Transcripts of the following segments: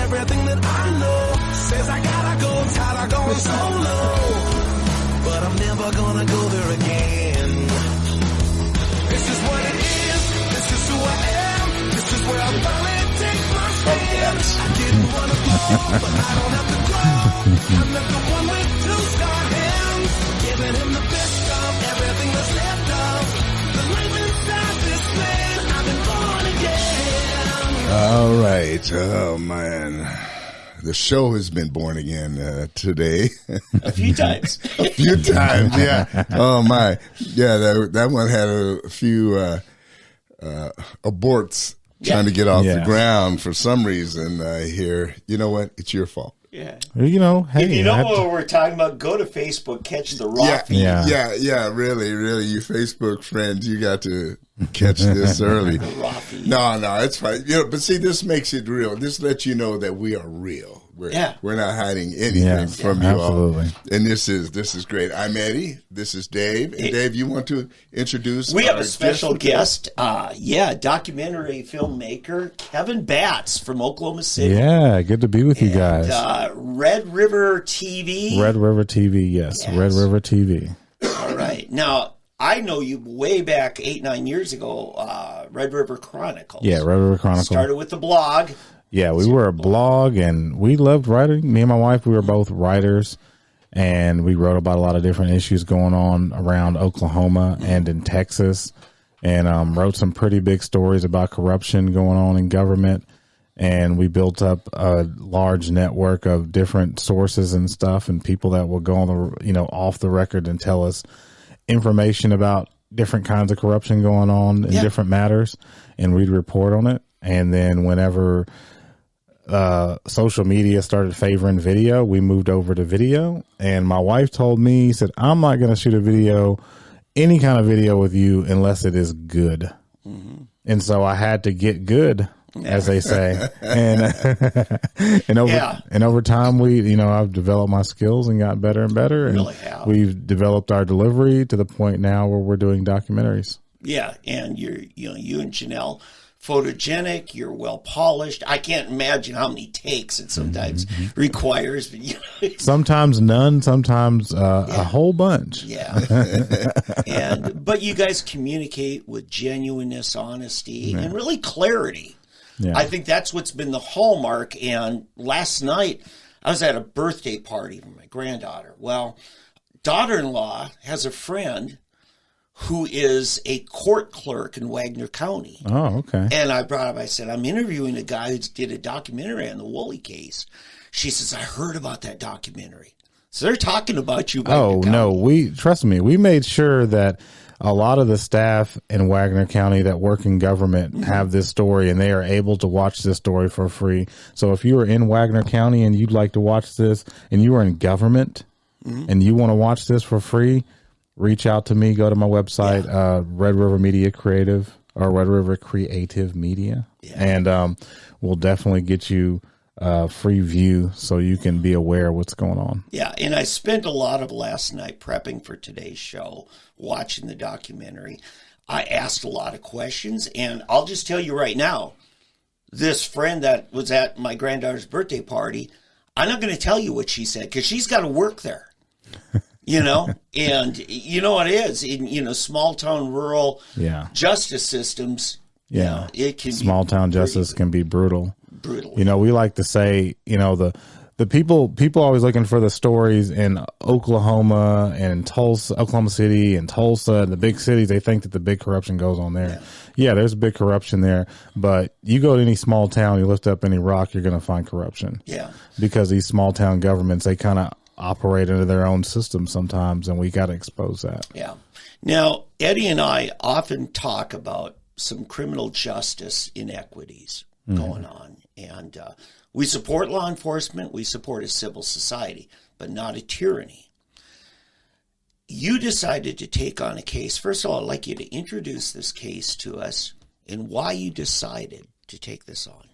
everything that I know says I gotta go, tired of going solo. But I'm never gonna go there again. This is what it is, this is who I am, this is where I finally take my stand. I didn't wanna go, but I don't have to go. I'm not the one with two scarred hands, giving him the best of everything that's left of the life inside this man. I've been born again. All right. Oh, man. The show has been born again today. A few times. A few times, yeah. Oh, my. Yeah, that one had a few aborts trying to get off the ground for some reason here. You know what? It's your fault. Yeah. You know, hey. If you know what we're talking about, go to Facebook, catch the raw feed. Yeah, really, you Facebook friends, you got to catch this early. No, it's fine. You know, but see, this makes it real. This lets you know that we are real. We're not hiding anything from you all. And this is great. I'm Eddie. This is Dave. And Dave, you want to introduce? We have a special guest. Documentary filmmaker Kevin Batts from Oklahoma City. Yeah, good to be with you guys. Red River TV. Red River TV, yes. Red River TV. All right. Now, I know you way back 8-9 years ago, Red River Chronicles. Yeah, Red River Chronicles. Started with the blog. Yeah, we were a blog, and we loved writing. Me and my wife, we were both writers, and we wrote about a lot of different issues going on around Oklahoma and in Texas, and wrote some pretty big stories about corruption going on in government. And we built up a large network of different sources and stuff, and people that will go on the, off the record and tell us information about different kinds of corruption going on in different matters, and we'd report on it. And then whenever social media started favoring video, we moved over to video. And my wife told me, said, I'm not going to shoot a video, any kind of video with you unless it is good. Mm-hmm. And so I had to get good, as they say. And over time, I've developed my skills and got better and better. And we've developed our delivery to the point now where we're doing documentaries. Yeah. And you and Janelle, photogenic, you're well polished. I can't imagine how many takes it sometimes requires. But, sometimes none, sometimes a whole bunch. Yeah. But you guys communicate with genuineness, honesty, and really clarity. Yeah. I think that's what's been the hallmark. And last night I was at a birthday party for my granddaughter. Well, daughter-in-law has a friend who is a court clerk in Wagner County. Oh, okay. And I said, I'm interviewing a guy who did a documentary on the Woolley case. She says, I heard about that documentary. So they're talking about you. Trust me, we made sure that a lot of the staff in Wagner County that work in government have this story, and they are able to watch this story for free. So if you are in Wagner County and you'd like to watch this, and you are in government and you want to watch this for free, reach out to me. Go to my website, Red River Media Creative or Red River Creative Media, and we'll definitely get you a free view so you can be aware of what's going on. Yeah, and I spent a lot of last night prepping for today's show, watching the documentary. I asked a lot of questions, and I'll just tell you right now, this friend that was at my granddaughter's birthday party, I'm not going to tell you what she said because she's got to work there. And you know what it is in, small town, rural justice systems. Yeah. It can small town justice can be brutal. Brutal. We like to say, the people always looking for the stories in Oklahoma and Tulsa, Oklahoma City and Tulsa and the big cities. They think that the big corruption goes on there. Yeah, there's big corruption there. But you go to any small town, you lift up any rock, you're going to find corruption. Yeah. Because these small town governments, they kind of operate under their own system sometimes, and we got to expose that. Yeah. Now, Eddie and I often talk about some criminal justice inequities going on. And we support law enforcement. We support a civil society, but not a tyranny. You decided to take on a case. First of all, I'd like you to introduce this case to us and why you decided to take this on.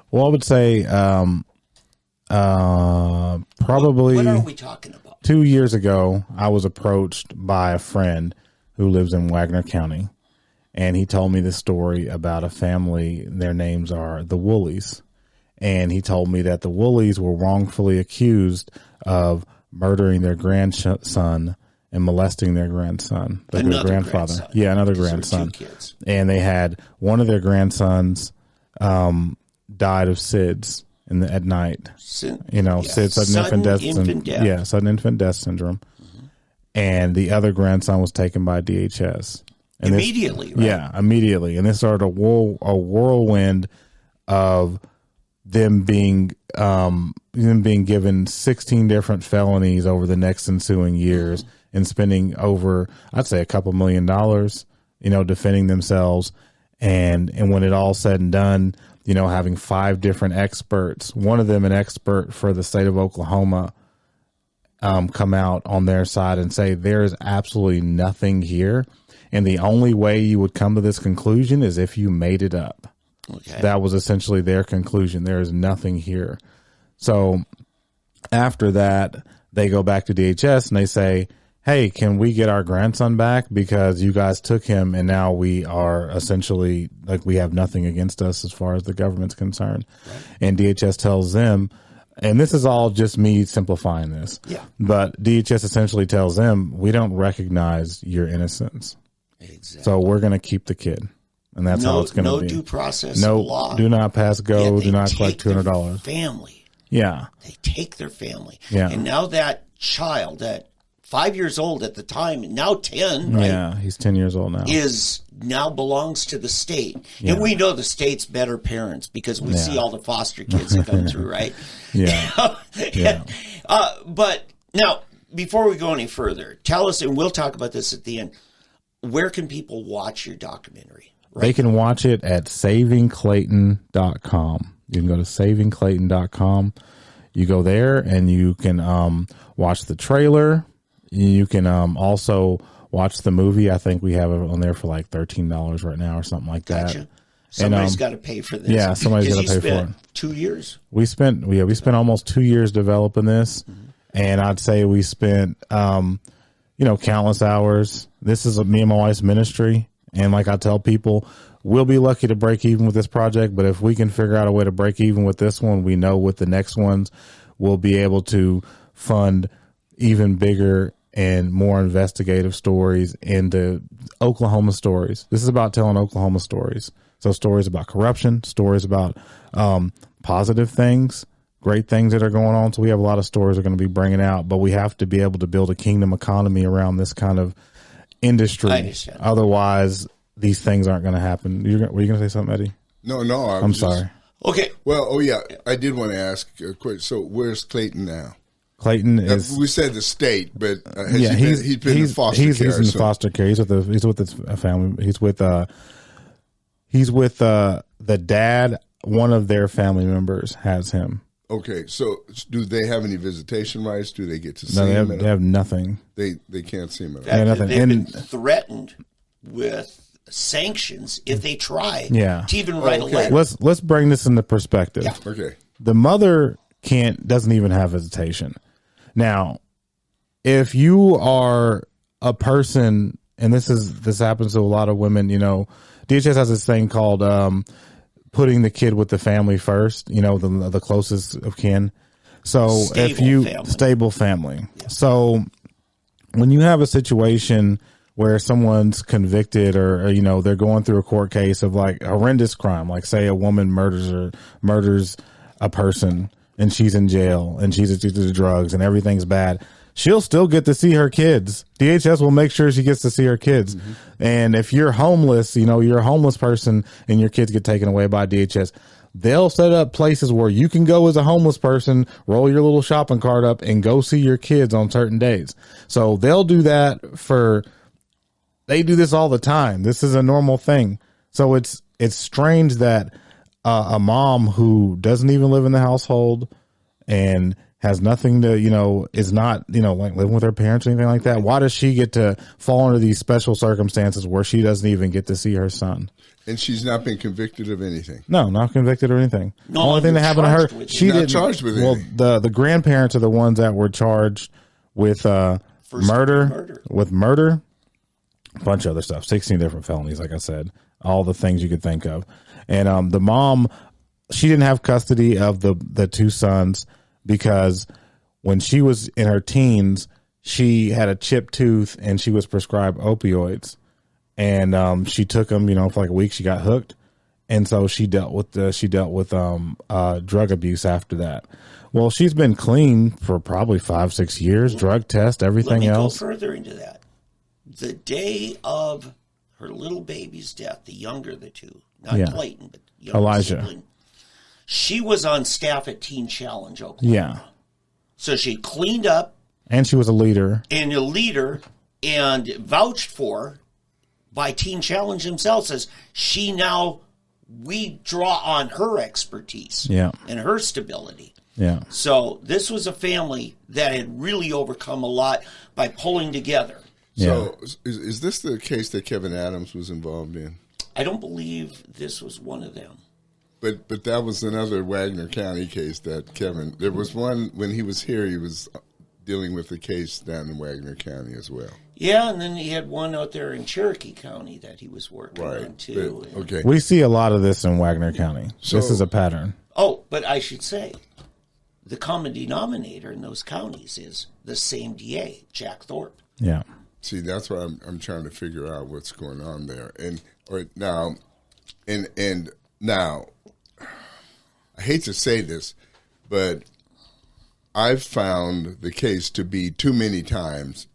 Well, I would say probably what are we talking about? 2 years ago, I was approached by a friend who lives in Wagner County, and he told me this story about a family. Their names are the Woolleys, and he told me that the Woolies were wrongfully accused of murdering their grandson and molesting their grandson, their grandfather. Grandson. Yeah, another grandson. And they had one of their grandsons died of SIDS at night. SIDS, sudden infant death. Yeah, sudden infant death syndrome. Mm-hmm. And the other grandson was taken by DHS. And immediately, right? Yeah, immediately. And this started a whirlwind of them being given 16 different felonies over the next ensuing years, mm-hmm. and spending over, I'd say, a couple $1 million, defending themselves. And when it all said and done, having 5 different experts, one of them an expert for the state of Oklahoma, come out on their side and say there is absolutely nothing here. And the only way you would come to this conclusion is if you made it up. Okay. That was essentially their conclusion. There is nothing here. So after that, they go back to DHS and they say, hey, can we get our grandson back? Because you guys took him and now we are essentially we have nothing against us as far as the government's concerned. Right. And DHS tells them, and this is all just me simplifying this. Yeah. But DHS essentially tells them, we don't recognize your innocence. Exactly. So we're going to keep the kid. And that's how it's going to be. No due process of law. Do not pass go. Do not collect $200. Family. Yeah. They take their family. Yeah. And now that child, that 5 years old at the time, now 10, right? Yeah, he's 10 years old now. Now belongs to the state. Yeah. And we know the state's better parents because we see all the foster kids that come through, right? Yeah. Yeah. But now, before we go any further, tell us, and we'll talk about this at the end, where can people watch your documentary? Right? They can watch it at savingclayton.com. You can go to savingclayton.com. You go there and you can watch the trailer. You can also watch the movie. I think we have it on there for like $13 right now or something like that. Gotcha. Somebody's got to pay for this. Yeah, somebody's got to pay for it. 2 years. We spent almost 2 years developing this, mm-hmm. and I'd say we spent countless hours. This is me and my wife's ministry, and like I tell people, we'll be lucky to break even with this project, but if we can figure out a way to break even with this one, we know with the next ones we'll be able to fund even bigger and more investigative stories into Oklahoma stories. This is about telling Oklahoma stories. So stories about corruption, stories about positive things, great things that are going on. So we have a lot of stories we're going to be bringing out, but we have to be able to build a kingdom economy around this kind of industry. Otherwise, these things aren't going to happen. Were you going to say something, Eddie? No. I'm sorry. Okay. Well, I did want to ask a question. So where's Clayton now? Clayton is. We said the state, but he's been in foster care. He's in foster care. He's with his family. He's with the dad. One of their family members has him. Okay, so do they have any visitation rights? Do they get to see him? They have nothing. They can't see him at all. Nothing. They've been threatened with sanctions if they try to even write a letter. Let's bring this into perspective. Yeah. Okay. The mother doesn't even have visitation. Now, if you are a person, and this happens to a lot of women, DHS has this thing called putting the kid with the family first, the closest of kin. So stable family. Yeah. So when you have a situation where someone's convicted or they're going through a court case of like a horrendous crime, like say a woman murders a person and she's in jail and she's addicted to drugs and everything's bad, she'll still get to see her kids. DHS will make sure she gets to see her kids. Mm-hmm. And if you're homeless, you're a homeless person and your kids get taken away by DHS, they'll set up places where you can go as a homeless person, roll your little shopping cart up and go see your kids on certain days. So they'll do that they do this all the time. This is a normal thing. So it's strange that a mom who doesn't even live in the household and has nothing to, is not, like living with her parents or anything like that. Why does she get to fall into these special circumstances where she doesn't even get to see her son? And she's not been convicted of anything. No, not convicted or anything. No, only thing that happened to her, she didn't charged with anything. Well, the grandparents are the ones that were charged with murder, a bunch of other stuff, 16 different felonies, like I said, all the things you could think of. And the mom she didn't have custody of the two sons because when she was in her teens, she had a chipped tooth and she was prescribed opioids, and she took them, for like a week. She got hooked, and so she dealt with drug abuse after that. Well, she's been clean for probably 5-6 years, drug test, everything else. Go further into that. The day of her little baby's death, the younger of the two, not Clayton, but Elijah. Sibling, she was on staff at Teen Challenge, Oklahoma. Yeah. So she cleaned up. And she was a leader. And vouched for by Teen Challenge themselves, says we draw on her expertise and her stability. Yeah. So this was a family that had really overcome a lot by pulling together. So is this the case that Kevin Adams was involved in? I don't believe this was one of them. But that was another Wagner County case that Kevin, there was one when he was here, he was dealing with a case down in Wagner County as well. Yeah, and then he had one out there in Cherokee County that he was working on too. But, okay. We see a lot of this in Wagner County. So, this is a pattern. Oh, but I should say, the common denominator in those counties is the same DA, Jack Thorpe. Yeah. See, that's why I'm trying to figure out what's going on there. And now, I hate to say this, but I've found the case to be too many times.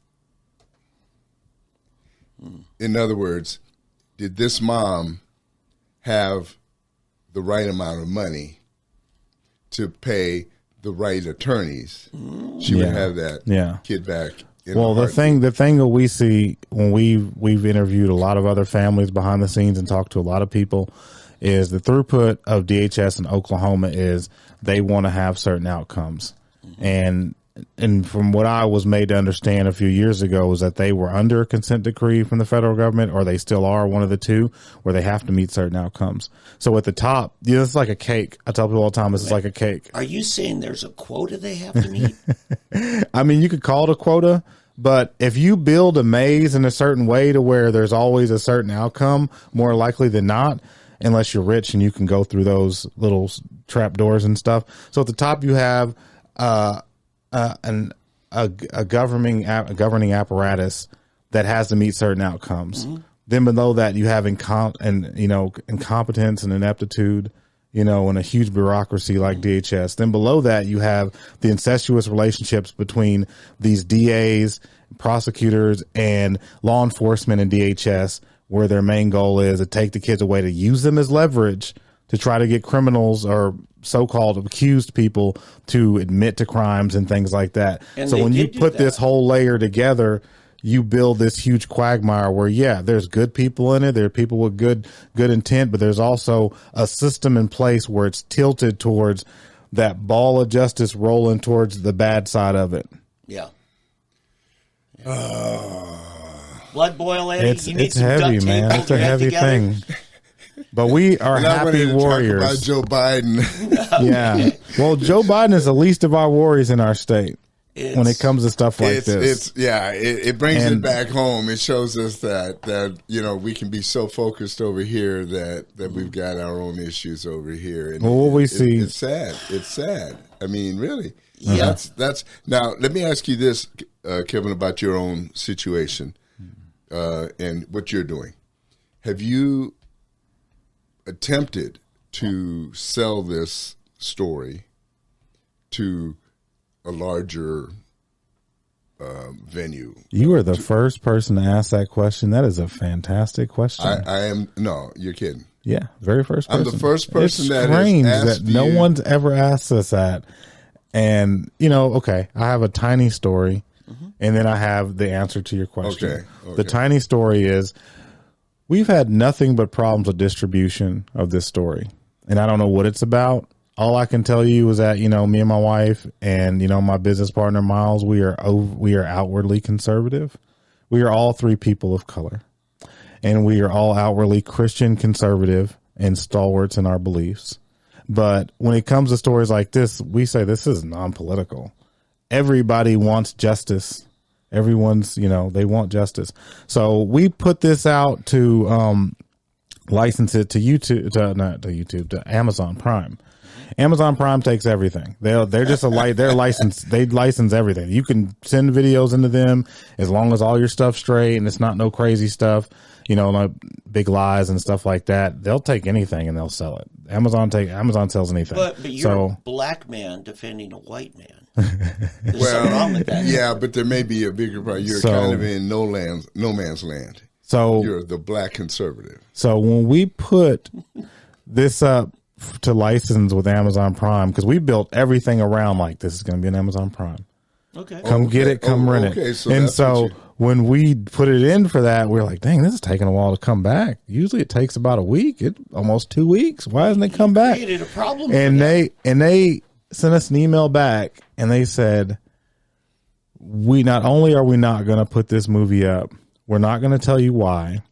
In other words, did this mom have the right amount of money to pay the right attorneys? She would have that kid back. Well, the thing that we see when we've interviewed a lot of other families behind the scenes and talked to a lot of people is the throughput of DHS in Oklahoma is they want to have certain outcomes. And from what I was made to understand a few years ago was that they were under a consent decree from the federal government, or they still are, one of the two, where they have to meet certain outcomes. So at the top, it's like a cake. I tell people all the time, it's like a cake. Are you saying there's a quota they have to meet? I mean, you could call it a quota, but if you build a maze in a certain way to where there's always a certain outcome, more likely than not, unless you're rich and you can go through those little trap doors and stuff. So at the top, you have a governing apparatus that has to meet certain outcomes. Then below that, you have incompetence and ineptitude, and a huge bureaucracy like DHS. Then below that, you have the incestuous relationships between these DAs, prosecutors, and law enforcement and DHS, where their main goal is to take the kids away, to use them as leverage to try to get criminals or so-called accused people to admit to crimes and things like that. And so when you put this whole layer together, you build this huge quagmire where, there's good people in it. There are people with good intent, but there's also a system in place where it's tilted towards that ball of justice rolling towards the bad side of it. Yeah. Blood boil, Eddie. It's heavy, man. It's a heavy thing. But we are happy warriors. Talk about Joe Biden. Yeah. Well, Joe Biden is the least of our warriors in our state when it comes to stuff like this. It brings it back home. It shows us that we can be so focused over here that we've got our own issues over here. And what we see, it's sad. It's sad. I mean, really. Yeah. That's now. Let me ask you this, Kevin, about your own situation and what you're doing. Have you attempted to sell this story to a larger venue? You are the first person to ask that question. That is a fantastic question. I am. No, you're kidding. Yeah, very first person. I'm the first person that has asked that no one's ever asked us that. And, okay, I have a tiny story, and then I have the answer to your question. Okay. The tiny story is, we've had nothing but problems with distribution of this story, and I don't know what it's about. All I can tell you is that, me and my wife and, my business partner, Miles, we are outwardly conservative. We are all three people of color, and we are all outwardly Christian conservative and stalwarts in our beliefs. But when it comes to stories like this, we say this is non-political. Everybody wants justice. Everyone's, they want justice. So we put this out to license it to to Amazon Prime. Amazon Prime takes everything. They're just they're licensed. They license everything. You can send videos into them as long as all your stuff's straight and it's not no crazy stuff, like big lies and stuff like that. They'll take anything and they'll sell it. Amazon sells anything. But you're a black man defending a white man. There's something wrong with that. Yeah, but there may be a bigger problem. You're kind of in no man's land. So you're the black conservative. So when we put this up to license with Amazon Prime, because we built everything around like this is going to be an Amazon Prime. Okay. Come get it, come rent it. So when we put it in for that, we're like, dang, this is taking a while to come back. Usually it takes about a week, almost 2 weeks. Why doesn't it come back? Created a problem. And they sent us an email back and they said, we not only are we not going to put this movie up, we're not going to tell you why,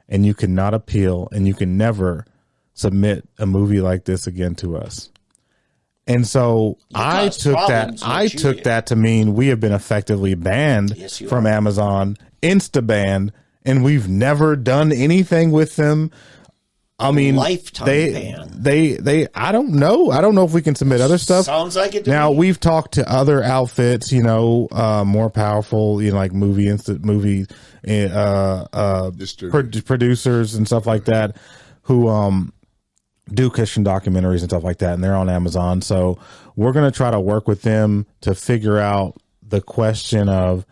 and you cannot appeal, and you can never submit a movie like this again to us. And so I took that to mean we have been effectively banned from Amazon, insta-banned, and we've never done anything with them. I mean, lifetime ban. I don't know. I don't know if we can submit other stuff. Sounds like it to now, me. we've talked to other outfits, more powerful, like movie producers and stuff like that, who do Christian documentaries and stuff like that, and they're on Amazon. So we're going to try to work with them to figure out the question of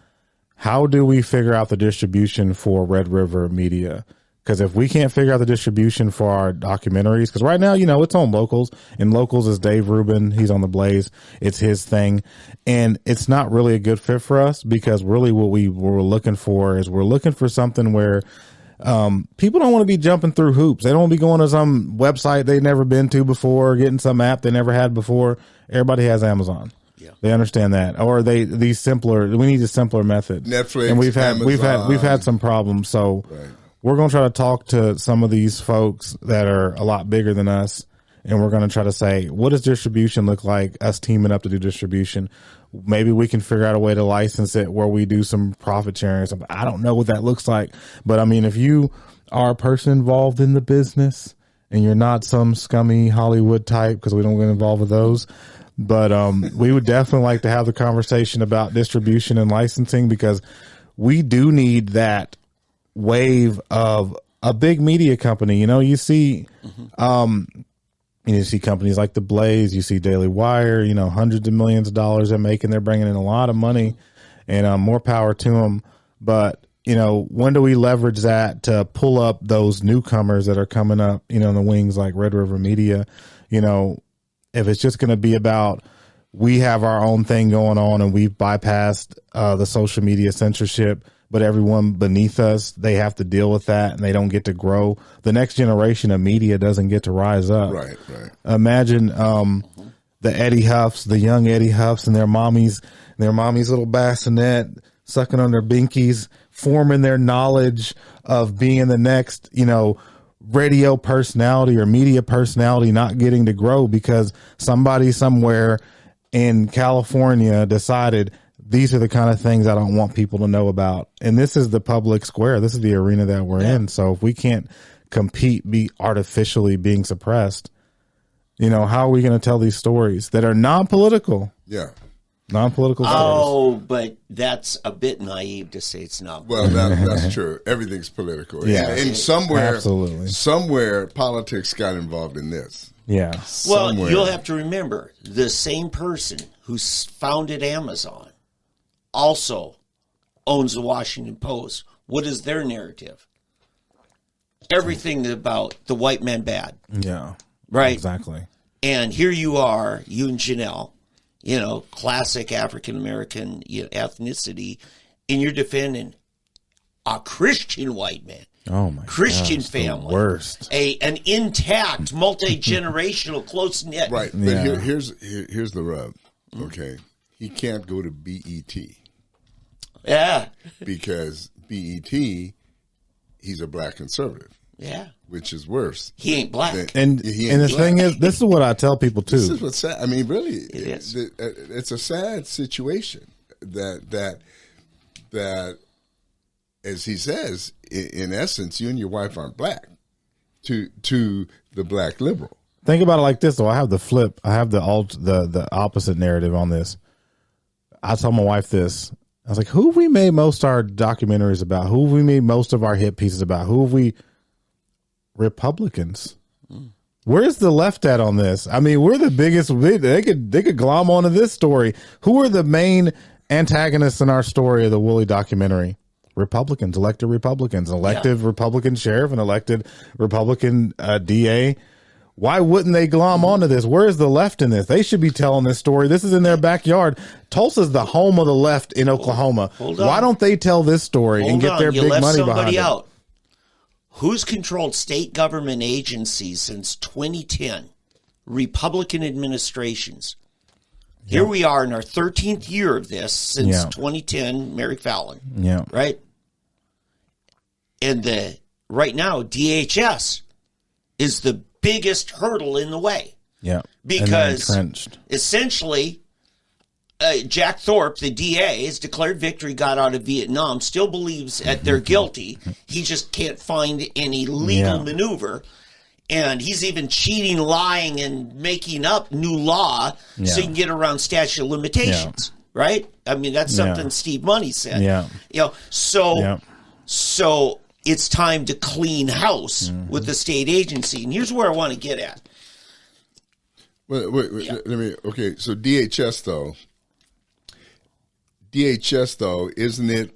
how do we figure out the distribution for Red River Media? Because if we can't figure out the distribution for our documentaries, because right now, it's on Locals, and Locals is Dave Rubin. He's on The Blaze. It's his thing. And it's not really a good fit for us, because really what we're looking for is we're looking for something where people don't want to be jumping through hoops. They don't want to be going to some website they've never been to before, getting some app they never had before. Everybody has Amazon. Yeah. They understand that. Or we need a simpler method. Netflix, and we've had some problems. So right. We're going to try to talk to some of these folks that are a lot bigger than us, and we're going to try to say, what does distribution look like, us teaming up to do distribution? Maybe we can figure out a way to license it where we do some profit sharing or something. I don't know what that looks like. But, I mean, if you are a person involved in the business and you're not some scummy Hollywood type, because we don't get involved with those, but we would definitely like to have the conversation about distribution and licensing, because we do need that wave of a big media company. You see you see companies like The Blaze, you see Daily Wire, hundreds of millions of dollars they're making. They're bringing in a lot of money, and more power to them. But, when do we leverage that to pull up those newcomers that are coming up, in the wings like Red River Media? If it's just going to be about we have our own thing going on and we've bypassed the social media censorship, but everyone beneath us, they have to deal with that and they don't get to grow. The next generation of media doesn't get to rise up. Right. Imagine the Eddie Huffs, the young Eddie Huffs, and their mommy's little bassinet sucking on their binkies, forming their knowledge of being the next, radio personality or media personality, not getting to grow because somebody somewhere in California decided these are the kind of things I don't want people to know about. And this is the public square. This is the arena that we're in. So if we can't compete, be artificially being suppressed, how are we going to tell these stories that are non-political? Yeah. Non-political stories. Oh, but that's a bit naive to say it's not. Well, that's true. Everything's political. Yeah. And somewhere politics got involved in this. Yeah. Well, you'll have to remember, the same person who founded Amazon also owns the Washington Post. What is their narrative? Everything about the white man bad. Yeah. Right? Exactly. And here you are, you and Janelle, classic African-American ethnicity, and you're defending a Christian white man. Oh my Christian gosh, family. The worst. An intact, multi-generational, close-knit. Right. But here's the rub. Okay. He can't go to BET. Yeah. Because BET, he's a black conservative. Yeah. Which is worse. He ain't black. And the thing is, this is what I tell people too. This is what's sad. I mean, really, it is. It's a sad situation that as he says, in essence, you and your wife aren't black. to the black liberal. Think about it like this, though. I have the flip. I have the opposite narrative on this. I told my wife this. I was like, who have we made most of our documentaries about? Who have we made most of our hit pieces about? Who have we? Republicans. Where's the left at on this? I mean, we're the biggest. They could glom onto this story. Who are the main antagonists in our story of the Woolley documentary? Republicans, elected Republicans, Republican sheriff, and elected Republican DA. Why wouldn't they glom onto this? Where is the left in this? They should be telling this story. This is in their backyard. Tulsa's the home of the left in Oklahoma. Why don't they tell this story and get their big money behind it? Who's controlled state government agencies since 2010? Republican administrations. Here we are in our 13th year of this since 2010, Mary Fallon. Yeah. Right? And right now, DHS is the biggest hurdle in the way. Yeah. Because essentially, Jack Thorpe, the DA, has declared victory, got out of Vietnam, still believes that they're guilty. He just can't find any legal maneuver. And he's even cheating, lying, and making up new law so he can get around statute of limitations. Right? I mean, that's something Steve Money said. Yeah. So it's time to clean house with the state agency. And here's where I want to get at. Wait, let me. Okay, so DHS though, isn't it?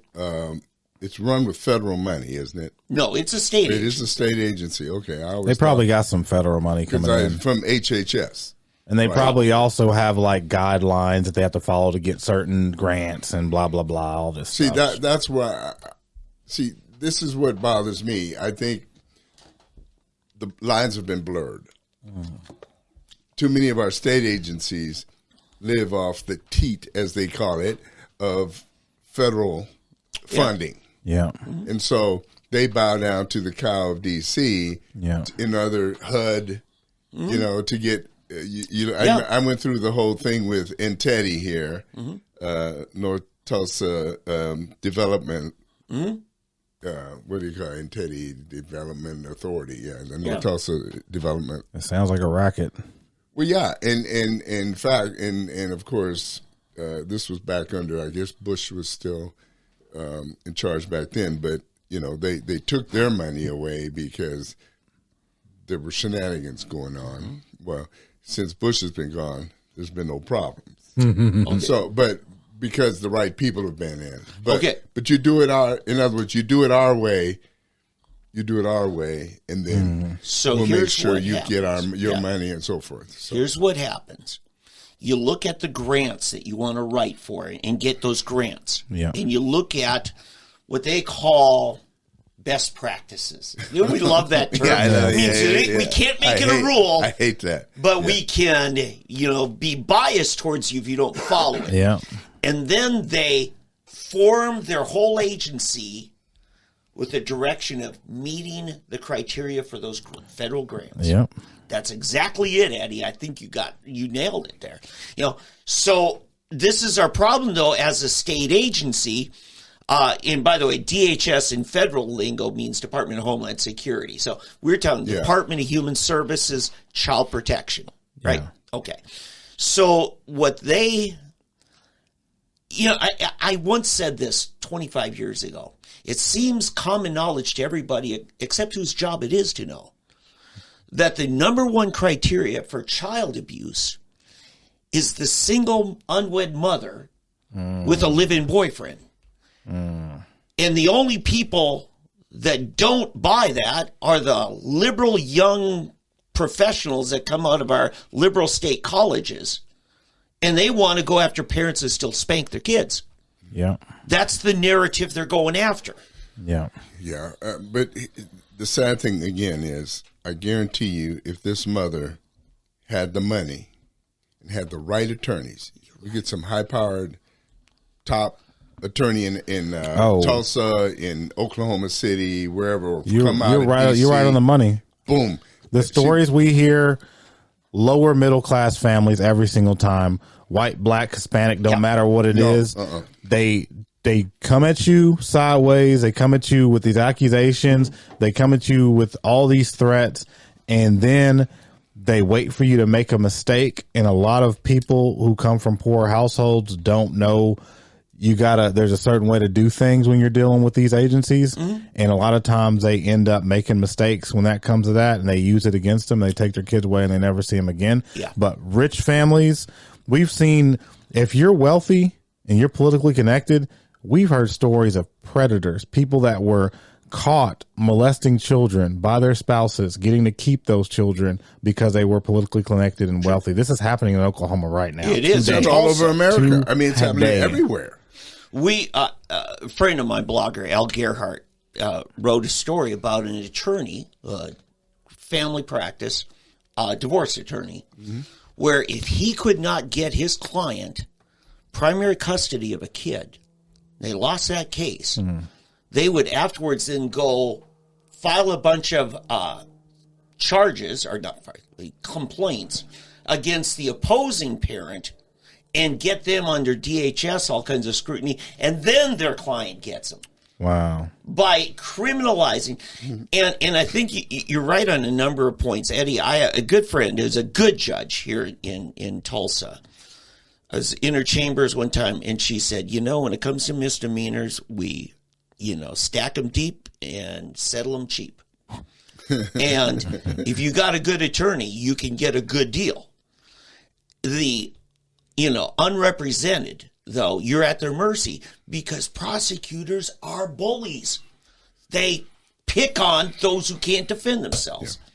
It's run with federal money, isn't it? No, it's a state agency. It is a state agency. Okay, they probably got some federal money coming in from HHS. And they probably also have like guidelines that they have to follow to get certain grants and blah blah blah. All this. See, that's why. This is what bothers me. I think the lines have been blurred. Too many of our state agencies live off the teat, as they call it, of federal funding. Yeah. And so they bow down to the cow of D.C. In other HUD, to get. I went through the whole thing with Entedi here, North Tulsa Development. What do you call it? Entedi Development Authority? The North Tulsa Development. It sounds like a racket. Well, yeah, and in fact, and of course, this was back under. I guess Bush was still in charge back then, but they took their money away because there were shenanigans going on. Well, since Bush has been gone, there's been no problems. So, but because the right people have been in. But you do it in other words, you do it our way. You do it our way, and then we'll make sure you get your money and so forth. So. Here's what happens. You look at the grants that you want to write for and get those grants. Yeah. And you look at what they call best practices. We love that term. I know. We can't make it a rule. I hate that. But we can, be biased towards you if you don't follow it. Yeah. And then they form their whole agency with the direction of meeting the criteria for those federal grants. Yep. That's exactly it, Eddie. I think you nailed it there. So this is our problem, though, as a state agency. And by the way, DHS in federal lingo means Department of Homeland Security. So we're talking Department of Human Services, Child Protection, right? Yeah. Okay. So what they, I once said this 25 years ago. It seems common knowledge to everybody, except whose job it is to know, that the number one criteria for child abuse is the single unwed mother with a live-in boyfriend. And the only people that don't buy that are the liberal young professionals that come out of our liberal state colleges. And they want to go after parents that still spank their kids. Yeah. That's the narrative they're going after. Yeah. Yeah. But the sad thing, again, is I guarantee you if this mother had the money and had the right attorneys, you get some high-powered top attorney in Tulsa, in Oklahoma City, wherever. You're right on the money. Boom. The stories we hear, lower middle class families every single time, white, black, Hispanic, don't matter what it is. They they come at you sideways. They come at you with these accusations. They come at you with all these threats, and then they wait for you to make a mistake. And a lot of people who come from poor households don't know there's a certain way to do things when you're dealing with these agencies. And a lot of times they end up making mistakes when that comes to that, and they use it against them. They take their kids away and they never see them again. Yeah. But rich families, we've seen, if you're wealthy and you're politically connected, we've heard stories of predators, people that were caught molesting children by their spouses, getting to keep those children because they were politically connected and wealthy. This is happening in Oklahoma right now. It is. It's all over America. I mean, it's happening everywhere. A friend of mine, blogger Al Gerhardt, wrote a story about an attorney, family practice, divorce attorney, where if he could not get his client primary custody of a kid, they lost that case, they would afterwards then go file a bunch of charges, or not complaints, against the opposing parent and get them under DHS, all kinds of scrutiny, and then their client gets them. Wow. By criminalizing. And I think you're right on a number of points. Eddie, a good friend who's a good judge here in Tulsa, I was in her chambers one time, and she said, when it comes to misdemeanors, we, stack them deep and settle them cheap. And if you got a good attorney, you can get a good deal. The unrepresented, though, you're at their mercy because prosecutors are bullies. They pick on those who can't defend themselves. Yeah.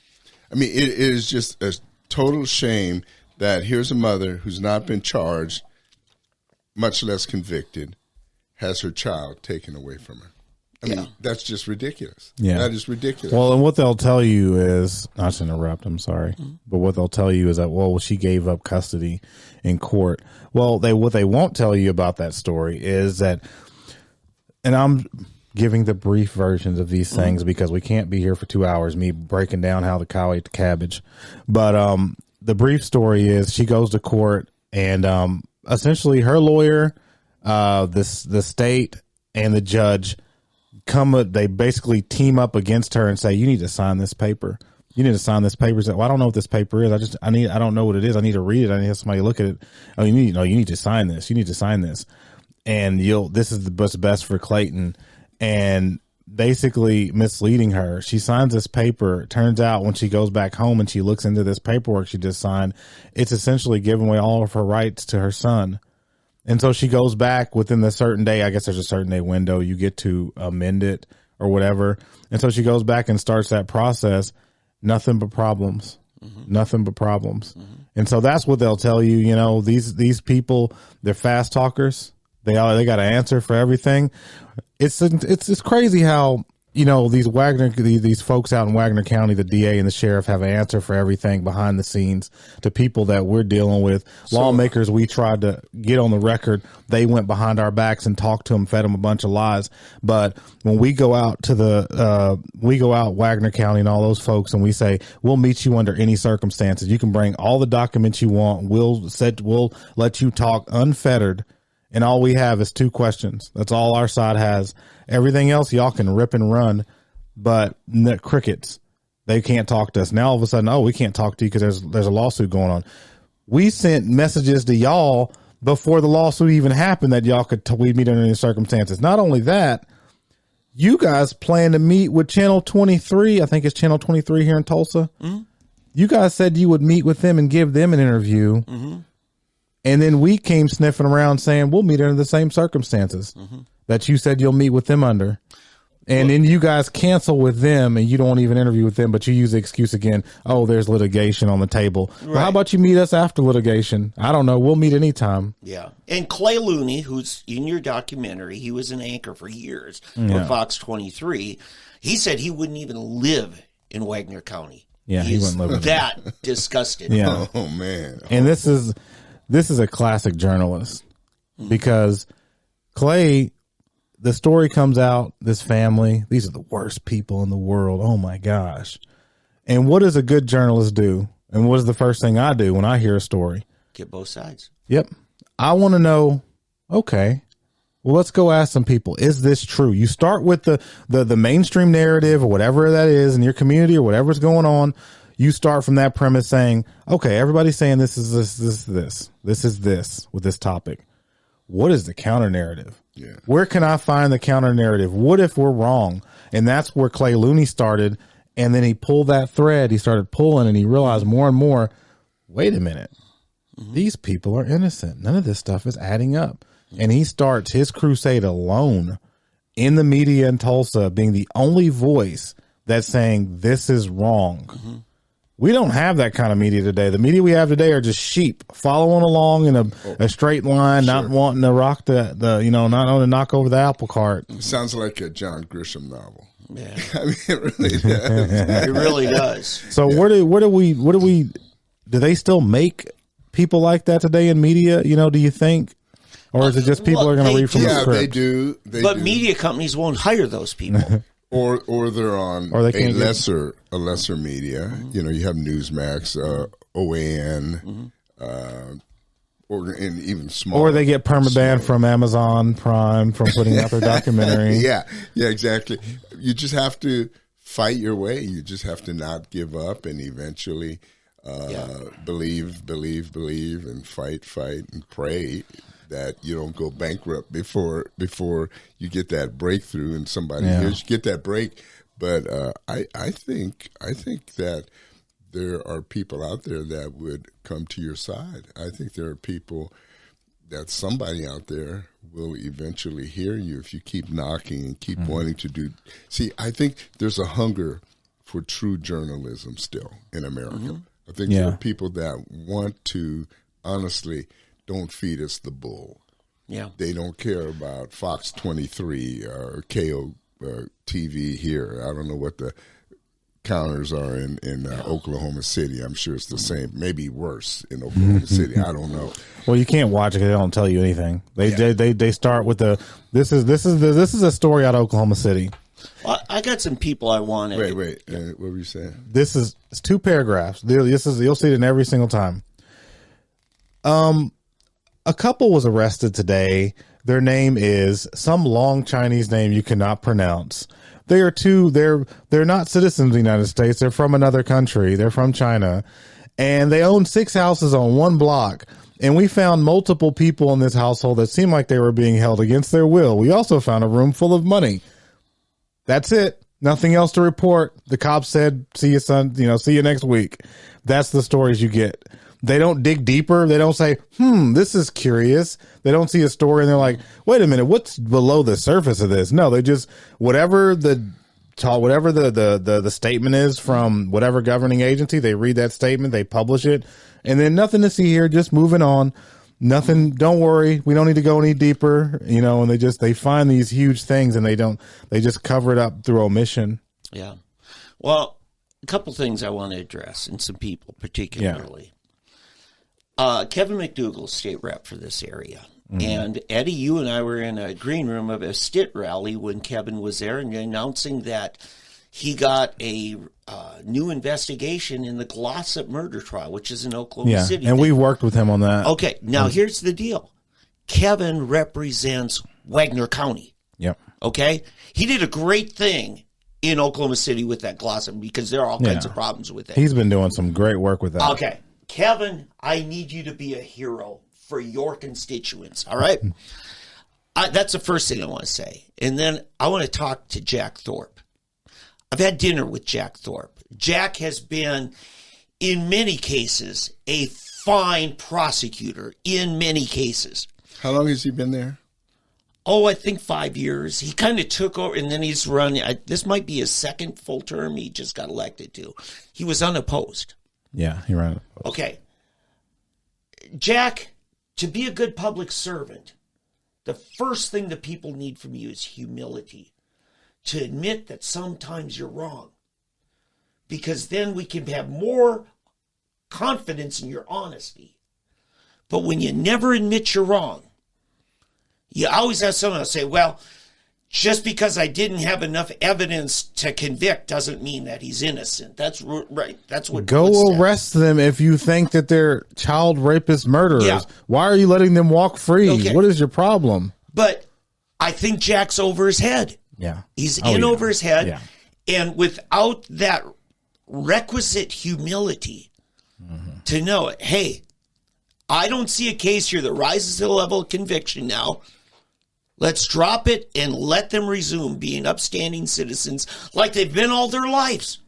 I mean, it is just a total shame that here's a mother who's not been charged, much less convicted, has her child taken away from her. I mean, that's just ridiculous. Yeah. That is ridiculous. Well, and what they'll tell you is, not to interrupt, I'm sorry, but what they'll tell you is that, well, she gave up custody in court. Well, what they won't tell you about that story is that, and I'm giving the brief versions of these things because we can't be here for 2 hours, me breaking down how the cow ate the cabbage. But the brief story is she goes to court, and essentially her lawyer, the state, and the judge they basically team up against her and say, you need to sign this paper. You need to sign this paper. Well, I don't know what this paper is. I don't know what it is. I need to read it. I need to have somebody look at it. Oh, you need to sign this. You need to sign this. And this is what's best for Clayton. And basically misleading her. She signs this paper. It turns out when she goes back home and she looks into this paperwork she just signed, it's essentially giving away all of her rights to her son. And so she goes back within the certain day. I guess there's a certain day window you get to amend it or whatever. And so she goes back and starts that process. Nothing but problems. Nothing but problems. And so that's what they'll tell you. These people, they're fast talkers. They got an answer for everything. It's crazy how these folks out in Wagner County, the DA and the sheriff, have an answer for everything behind the scenes to people that we're dealing with. Lawmakers we tried to get on the record, they went behind our backs and talked to them, fed them a bunch of lies. But when we go out to Wagner County and all those folks, and we say we'll meet you under any circumstances. You can bring all the documents you want. We'll let you talk unfettered. And all we have is 2 questions. That's all our side has. Everything else, y'all can rip and run, but crickets. They can't talk to us. Now all of a sudden, we can't talk to you because there's a lawsuit going on. We sent messages to y'all before the lawsuit even happened that y'all could we'd meet under any circumstances. Not only that, you guys plan to meet with Channel 23. I think it's Channel 23 here in Tulsa. You guys said you would meet with them and give them an interview. And then we came sniffing around saying we'll meet under the same circumstances that you said you'll meet with them under. And then you guys cancel with them and you don't even interview with them, but you use the excuse again, there's litigation on the table. Right. Well, how about you meet us after litigation? I don't know. We'll meet anytime. Yeah. And Clay Looney, who's in your documentary, he was an anchor for years for Fox 23. He said he wouldn't even live in Wagner County. Yeah, he wouldn't live that disgusted. Yeah. Oh, man. And this is a classic journalist because Clay, the story comes out, this family, these are the worst people in the world. Oh my gosh. And what does a good journalist do? And what is the first thing I do when I hear a story? Get both sides. Yep. I want to know, okay, Well, let's go ask some people. Is this true? You start with the mainstream narrative or whatever that is in your community or whatever's going on. You start from that premise saying, okay, everybody's saying this is this with this topic. What is the counter narrative? Yeah. Where can I find the counter narrative? What if we're wrong? And that's where Clay Looney started. And then he pulled that thread. He started pulling and he realized more and more, wait a minute. These people are innocent. None of this stuff is adding up. And he starts his crusade alone in the media in Tulsa, being the only voice that's saying this is wrong. We don't have that kind of media today. The media we have today are just sheep following along in a straight line, not wanting to rock the not wanting to knock over the apple cart. It sounds like a John Grisham novel. Yeah. I mean, it really does. It really does. So where do they still make people like that today in media? Do you think? Or is it just people are going to read from the script? Yeah, they do. But media companies won't hire those people. Or they're on or they a lesser media. You have Newsmax, OAN, and even small. Or they get permaban from Amazon Prime from putting out their documentary. Yeah, exactly. You just have to fight your way. You just have to not give up, and eventually believe, and fight, and pray that you don't go bankrupt before you get that breakthrough and somebody hears you get that break. But I think that there are people out there that would come to your side. I think there are people that somebody out there will eventually hear you if you keep knocking and keep wanting to do. See, I think there's a hunger for true journalism still in America. I think there are people that want to honestly. Don't feed us the bull. Yeah, they don't care about Fox 23 or KO TV here. I don't know what the counters are in Oklahoma City. I'm sure it's the same, maybe worse in Oklahoma City. I don't know. Well, you can't watch it because they don't tell you anything. They start with this is a story out of Oklahoma City. Well, I got some people I wanted. Wait. What were you saying? It's 2 paragraphs. You'll see it in every single time. A couple was arrested today. Their name is some long Chinese name you cannot pronounce. They're not citizens of the United States. They're from another country. They're from China. And they own 6 houses on one block. And we found multiple people in this household that seemed like they were being held against their will. We also found a room full of money. That's it. Nothing else to report. The cops said, see you, son. See you next week. That's the stories you get. They don't dig deeper. They don't say, this is curious. They don't see a story and they're like, wait a minute, what's below the surface of this? No, they just, whatever the statement is from whatever governing agency, they read that statement, they publish it, and then nothing to see here, just moving on. Nothing, don't worry, we don't need to go any deeper, and they find these huge things and they just cover it up through omission. Yeah. Well, a couple things I want to address and some people particularly. Yeah. Kevin McDougal, state rep for this area. And Eddie, you and I were in a green room of a STIT rally when Kevin was there and announcing that he got a new investigation in the Glossop murder trial, which is in Oklahoma City. And we worked with him on that. Okay, now here's the deal. Kevin represents Wagner County. Yep. Okay? He did a great thing in Oklahoma City with that Glossop because there are all kinds of problems with it. He's been doing some great work with that. Okay. Kevin, I need you to be a hero for your constituents, all right? That's the first thing I want to say. And then I want to talk to Jack Thorpe. I've had dinner with Jack Thorpe. Jack has been, in many cases, a fine prosecutor in many cases. How long has he been there? Oh, I think 5 years. He kind of took over, and then he's run. This might be his second full term he just got elected to. He was unopposed. Yeah, he ran it. Okay. Jack, to be a good public servant, the first thing that people need from you is humility. To admit that sometimes you're wrong. Because then we can have more confidence in your honesty. But when you never admit you're wrong, you always have someone else say, well, just because I didn't have enough evidence to convict doesn't mean that he's innocent. That's right. That's what. Go arrest them if you think that they're child rapist murderers. Yeah. Why are you letting them walk free? Okay. What is your problem? But I think Jack's over his head. Yeah. He's over his head. Yeah. And without that requisite humility to know it, hey, I don't see a case here that rises to the level of conviction now. Let's drop it and let them resume being upstanding citizens like they've been all their lives.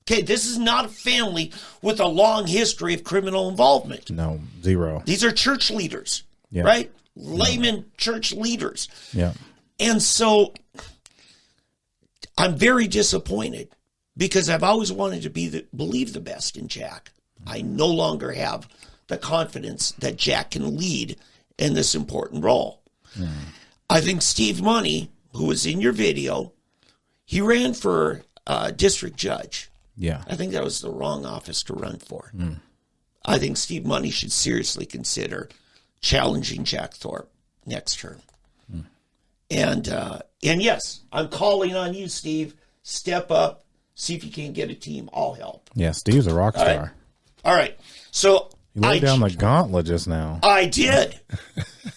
Okay, this is not a family with a long history of criminal involvement. No, zero. These are church leaders, right? Layman church leaders. Yeah. And so I'm very disappointed because I've always wanted to believe the best in Jack. I no longer have the confidence that Jack can lead in this important role. I think Steve Money, who was in your video, he ran for district judge. Yeah. I think that was the wrong office to run for. I think Steve Money should seriously consider challenging Jack Thorpe next term. And yes, I'm calling on you, Steve. Step up, see if you can get a team. I'll help. Yeah, Steve's a rock star. All right. So you laid down the gauntlet just now. I did.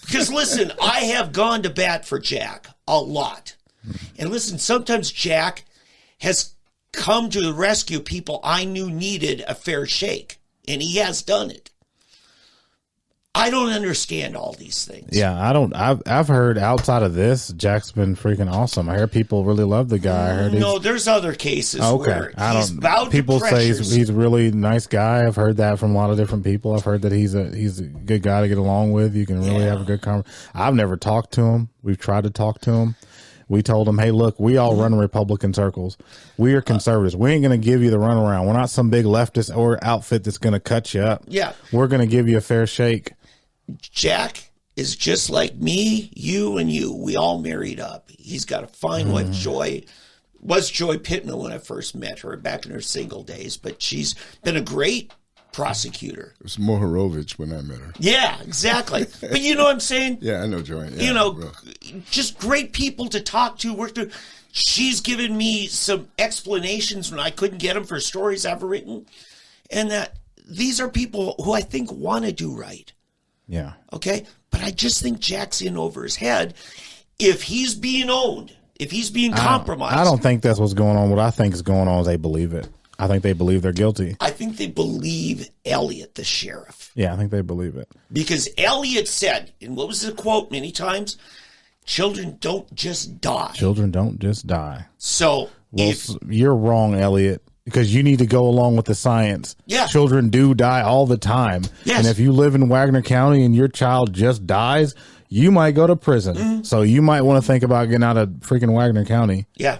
Because listen, I have gone to bat for Jack a lot. And listen, sometimes Jack has come to the rescue of people I knew needed a fair shake. And he has done it. I don't understand all these things. Yeah, I don't. I've heard outside of this, Jack's been freaking awesome. I hear people really love the guy. I heard there's other cases. Where he's vowed people to say he's a really nice guy. I've heard that from a lot of different people. I've heard that he's a good guy to get along with. You can really have a good conversation. I've never talked to him. We've tried to talk to him. We told him, hey, look, we all run Republican circles. We are conservatives. We ain't going to give you the runaround. We're not some big leftist or outfit that's going to cut you up. Yeah. We're going to give you a fair shake. Jack is just like me, you, and you. We all married up. He's got a fine wife, Joy. Was Joy Pittman when I first met her back in her single days, but she's been a great prosecutor. It was Mohorovich when I met her. Yeah, exactly. But you know what I'm saying? Yeah, I know Joy. Yeah, just great people to talk to, work through. She's given me some explanations when I couldn't get them for stories I've written. And that these are people who I think want to do right. Yeah. Okay. But I just think Jack's in over his head. If he's being owned, if he's being compromised. I don't think that's what's going on. What I think is going on is they believe it. I think they believe they're guilty. I think they believe Elliott, the sheriff. Yeah, I think they believe it. Because Elliott said, and what was the quote many times? Children don't just die. Children don't just die. So you're wrong, Elliott. Because you need to go along with the science. Yeah. Children do die all the time. Yes. And if you live in Wagner County and your child just dies, you might go to prison. So you might want to think about getting out of freaking Wagner County. Yeah.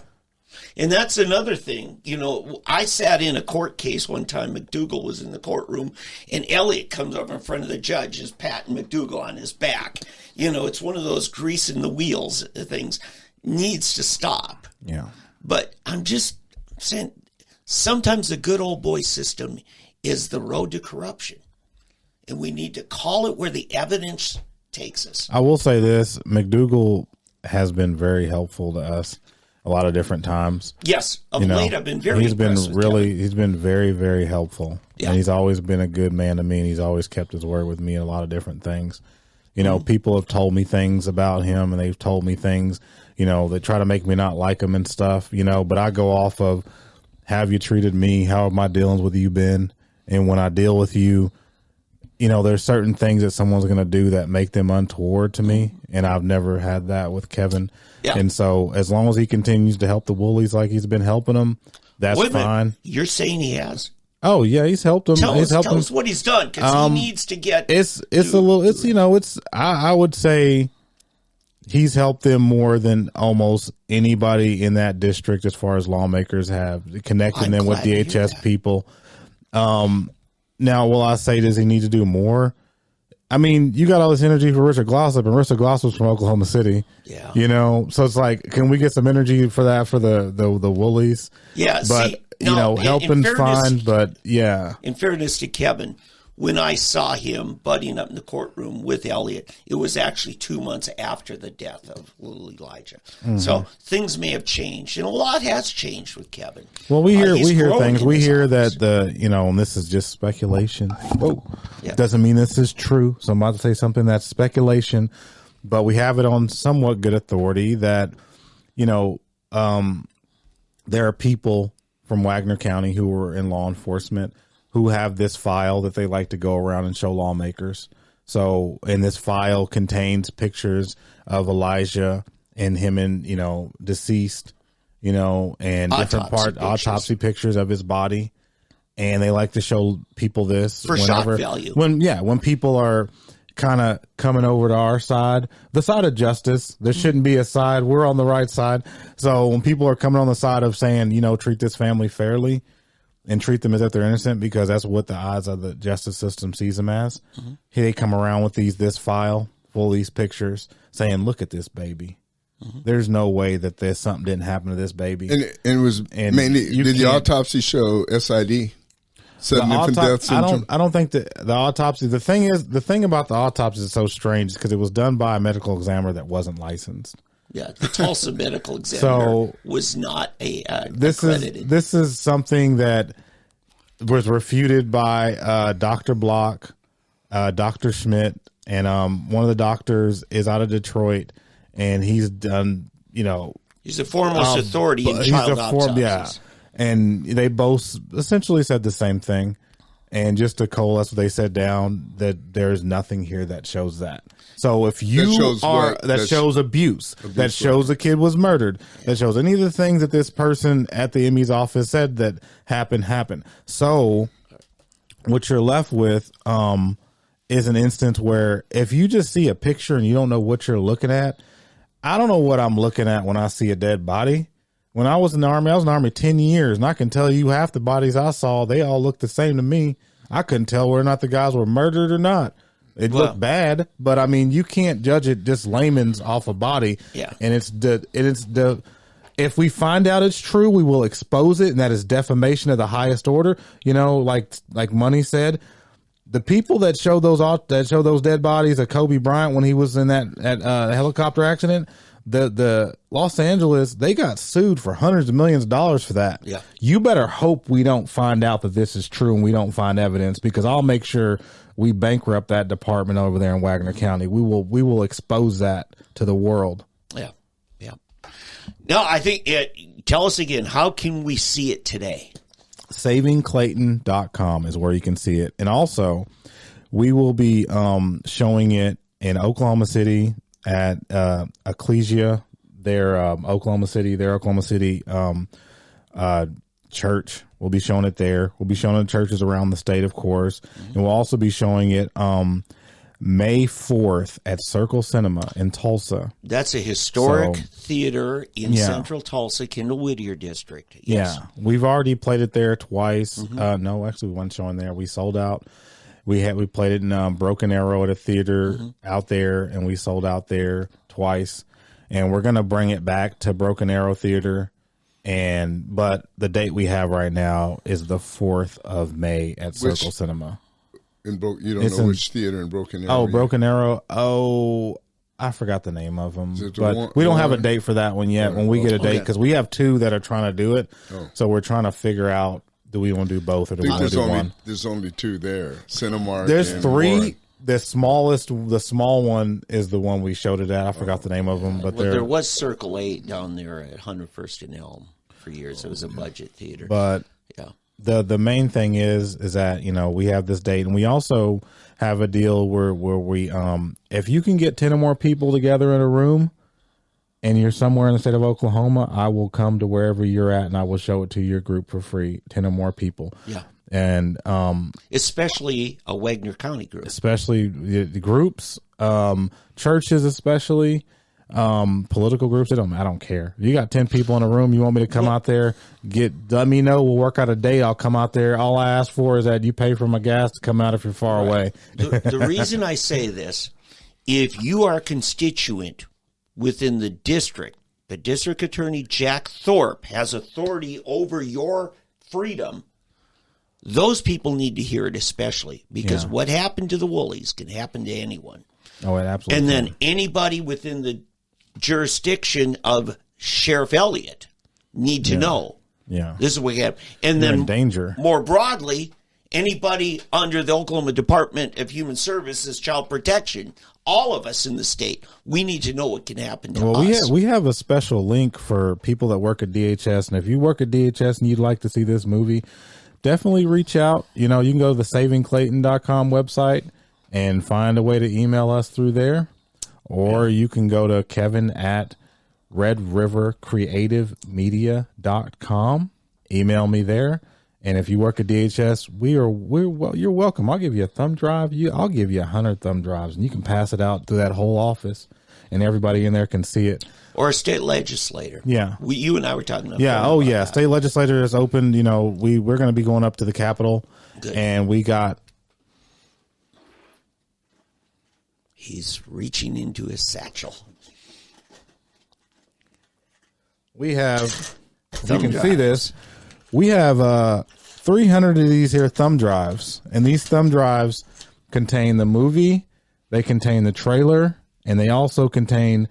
And that's another thing. You know, I sat in a court case one time. McDougal was in the courtroom, and Elliott comes up in front of the judge, is patting McDougal on his back. You know, it's one of those greasing the wheels things. Needs to stop. Yeah. But I'm just saying, sometimes the good old boy system is the road to corruption. And we need to call it where the evidence takes us. I will say this. McDougal has been very helpful to us a lot of different times. Yes. Of late, I've been very He's been very, very helpful. Yeah. And he's always been a good man to me, and he's always kept his word with me in a lot of different things. You know, people have told me things about him, and they've told me things, you know, that try to make me not like him and stuff, you know, but I go off of, have you treated me? How have my dealings with you been? And when I deal with you, you know, there's certain things that someone's going to do that make them untoward to me. And I've never had that with Kevin. Yeah. And so as long as he continues to help the Woolies like he's been helping them, that's fine. You're saying he has? Oh yeah, he's helped them. Tell us what he's done, because he needs to get. I would say he's helped them more than almost anybody in that district as far as lawmakers have, connecting them with DHS people. Now, will I say, does he need to do more? I mean, you got all this energy for Richard Glossop, and Richard Glossop's from Oklahoma City. Yeah. You know, so it's like, can we get some energy for that for the Woolies? Yeah. But, helping's fine, but yeah. In fairness to Kevin, when I saw him butting up in the courtroom with Elliott, it was actually 2 months after the death of little Elijah. Mm-hmm. So things may have changed, and a lot has changed with Kevin. Well, we hear things. We hear that and this is just speculation. Doesn't mean this is true. So I'm about to say something that's speculation, but we have it on somewhat good authority that, you know, there are people from Wagner County who are in law enforcement who have this file that they like to go around and show lawmakers. So, and this file contains pictures of Elijah and him and, you know, deceased, you know, and different autopsy pictures of his body. And they like to show people this for shock value. When people are kind of coming over to our side, the side of justice, there shouldn't be a side. We're on the right side. So when people are coming on the side of saying, you know, treat this family fairly and treat them as if they're innocent, because that's what the eyes of the justice system sees them as. Mm-hmm. Here they come around with this file full of these pictures saying, look at this baby. Mm-hmm. There's no way that something didn't happen to this baby. And it was mainly, did the autopsy show SID? Sudden infant death syndrome? I don't think that the autopsy, the thing about the autopsy is so strange because it was done by a medical examiner that wasn't licensed. Yeah, the Tulsa medical examiner was not accredited. This is something that was refuted by Dr. Block, Dr. Schmidt, and one of the doctors is out of Detroit, and he's done, you know, he's the foremost authority in child autopsies. Yeah, and they both essentially said the same thing. And just to coalesce what they said down, that there's nothing here that shows that. So if you that shows abuse, that shows a kid was murdered, that shows any of the things that this person at the ME's office said that happened. So what you're left with is an instance where if you just see a picture and you don't know what you're looking at, I don't know what I'm looking at when I see a dead body. When I was in the Army, I was in the Army 10 years, and I can tell you half the bodies I saw, they all looked the same to me. I couldn't tell whether or not the guys were murdered or not. It looked bad, but I mean, you can't judge it just layman's off a body. Yeah. And if we find out it's true, we will expose it, and that is defamation of the highest order. You know, like Money said, the people that show those dead bodies of Kobe Bryant when he was in that helicopter accident, the Los Angeles, they got sued for hundreds of millions of dollars for that. Yeah. You better hope we don't find out that this is true and we don't find evidence, because I'll make sure we bankrupt that department over there in Wagner County. We will expose that to the world. Yeah. Yeah. No, I think tell us again, how can we see it today? SavingClayton.com is where you can see it. And also, we will be showing it in Oklahoma City at Ecclesia, their Oklahoma City church. We'll be showing it there. We'll be showing it in churches around the state, of course. Mm-hmm. And we'll also be showing it May 4th at Circle Cinema in Tulsa. That's a historic theater in central Tulsa, Kendall Whittier district. Yes. Yeah. We've already played it there twice. Mm-hmm. No, actually we weren't showing there. We sold out. We played it in Broken Arrow at a theater out there, and we sold out there twice. And we're going to bring it back to Broken Arrow Theater. But the date we have right now is the 4th of May at Circle Cinema. You don't know which theater in Broken Arrow? Oh, Broken Arrow. Oh, I forgot the name of them. But we don't have a date for that one yet. When we get a date, because we have two that are trying to do it. Oh. So we're trying to figure out, do we want to do both or do we want to do one? There's only two there. Cinemark. There's three. Warren. The small one is the one we showed it at. I forgot the name of them. But there was Circle 8 down there at 101st and Elm for years. It was a budget theater. But yeah. The main thing is that, you know, we have this date, and we also have a deal where we if you can get 10 or more people together in a room and you're somewhere in the state of Oklahoma, I will come to wherever you're at and I will show it to your group for free, 10 or more people. Yeah. And especially a Wagner County group. Especially the groups, churches especially. Political groups, I don't care. You got 10 people in a room, you want me to come out there, let me know, we'll work out a date, I'll come out there. All I ask for is that you pay for my gas to come out if you're far away. The reason I say this, if you are a constituent within the district attorney Jack Thorpe has authority over your freedom, those people need to hear it, especially because what happened to the Woolies can happen to anyone. Oh, it absolutely. And then anybody within the jurisdiction of Sheriff Elliott need to know. Yeah. This is what happened. And You're then in danger. More broadly, anybody under the Oklahoma Department of Human Services, Child Protection, all of us in the state, we need to know what can happen to us. We have a special link for people that work at DHS, and if you work at DHS and you'd like to see this movie, definitely reach out. You know, you can go to the savingclayton.com website and find a way to email us through there, or you can go to Kevin at redrivercreativemedia.com. Email me there. And if you work at DHS, you're welcome. I'll give you a thumb drive. I'll give you 100 thumb drives, and you can pass it out to that whole office, and everybody in there can see it. Or a state legislator. Yeah. You and I were talking about yeah. Oh, yeah. That. State legislature is open. You know, we're going to be going up to the Capitol. Good. And we got. He's reaching into his satchel. We have, you can see this, we have 300 of these here thumb drives, and these thumb drives contain the movie, they contain the trailer, and they also contain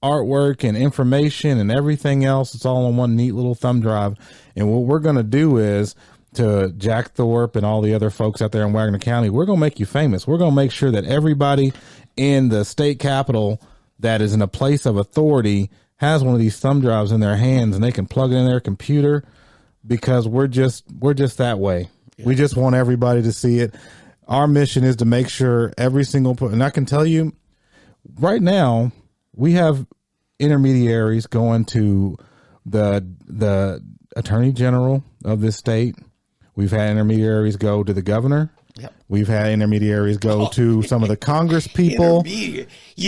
artwork and information and everything else. It's all on one neat little thumb drive. And what we're going to do is, to Jack Thorpe and all the other folks out there in Wagner County, we're going to make you famous. We're going to make sure that everybody in the state capitol that is in a place of authority has one of these thumb drives in their hands, and they can plug it in their computer, because we're just that way. Yeah. We just want everybody to see it. Our mission is to make sure every single, and I can tell you right now, we have intermediaries going to the attorney general of this state. We've had intermediaries go to the governor. Yep. We've had intermediaries go to some of the Congress people. You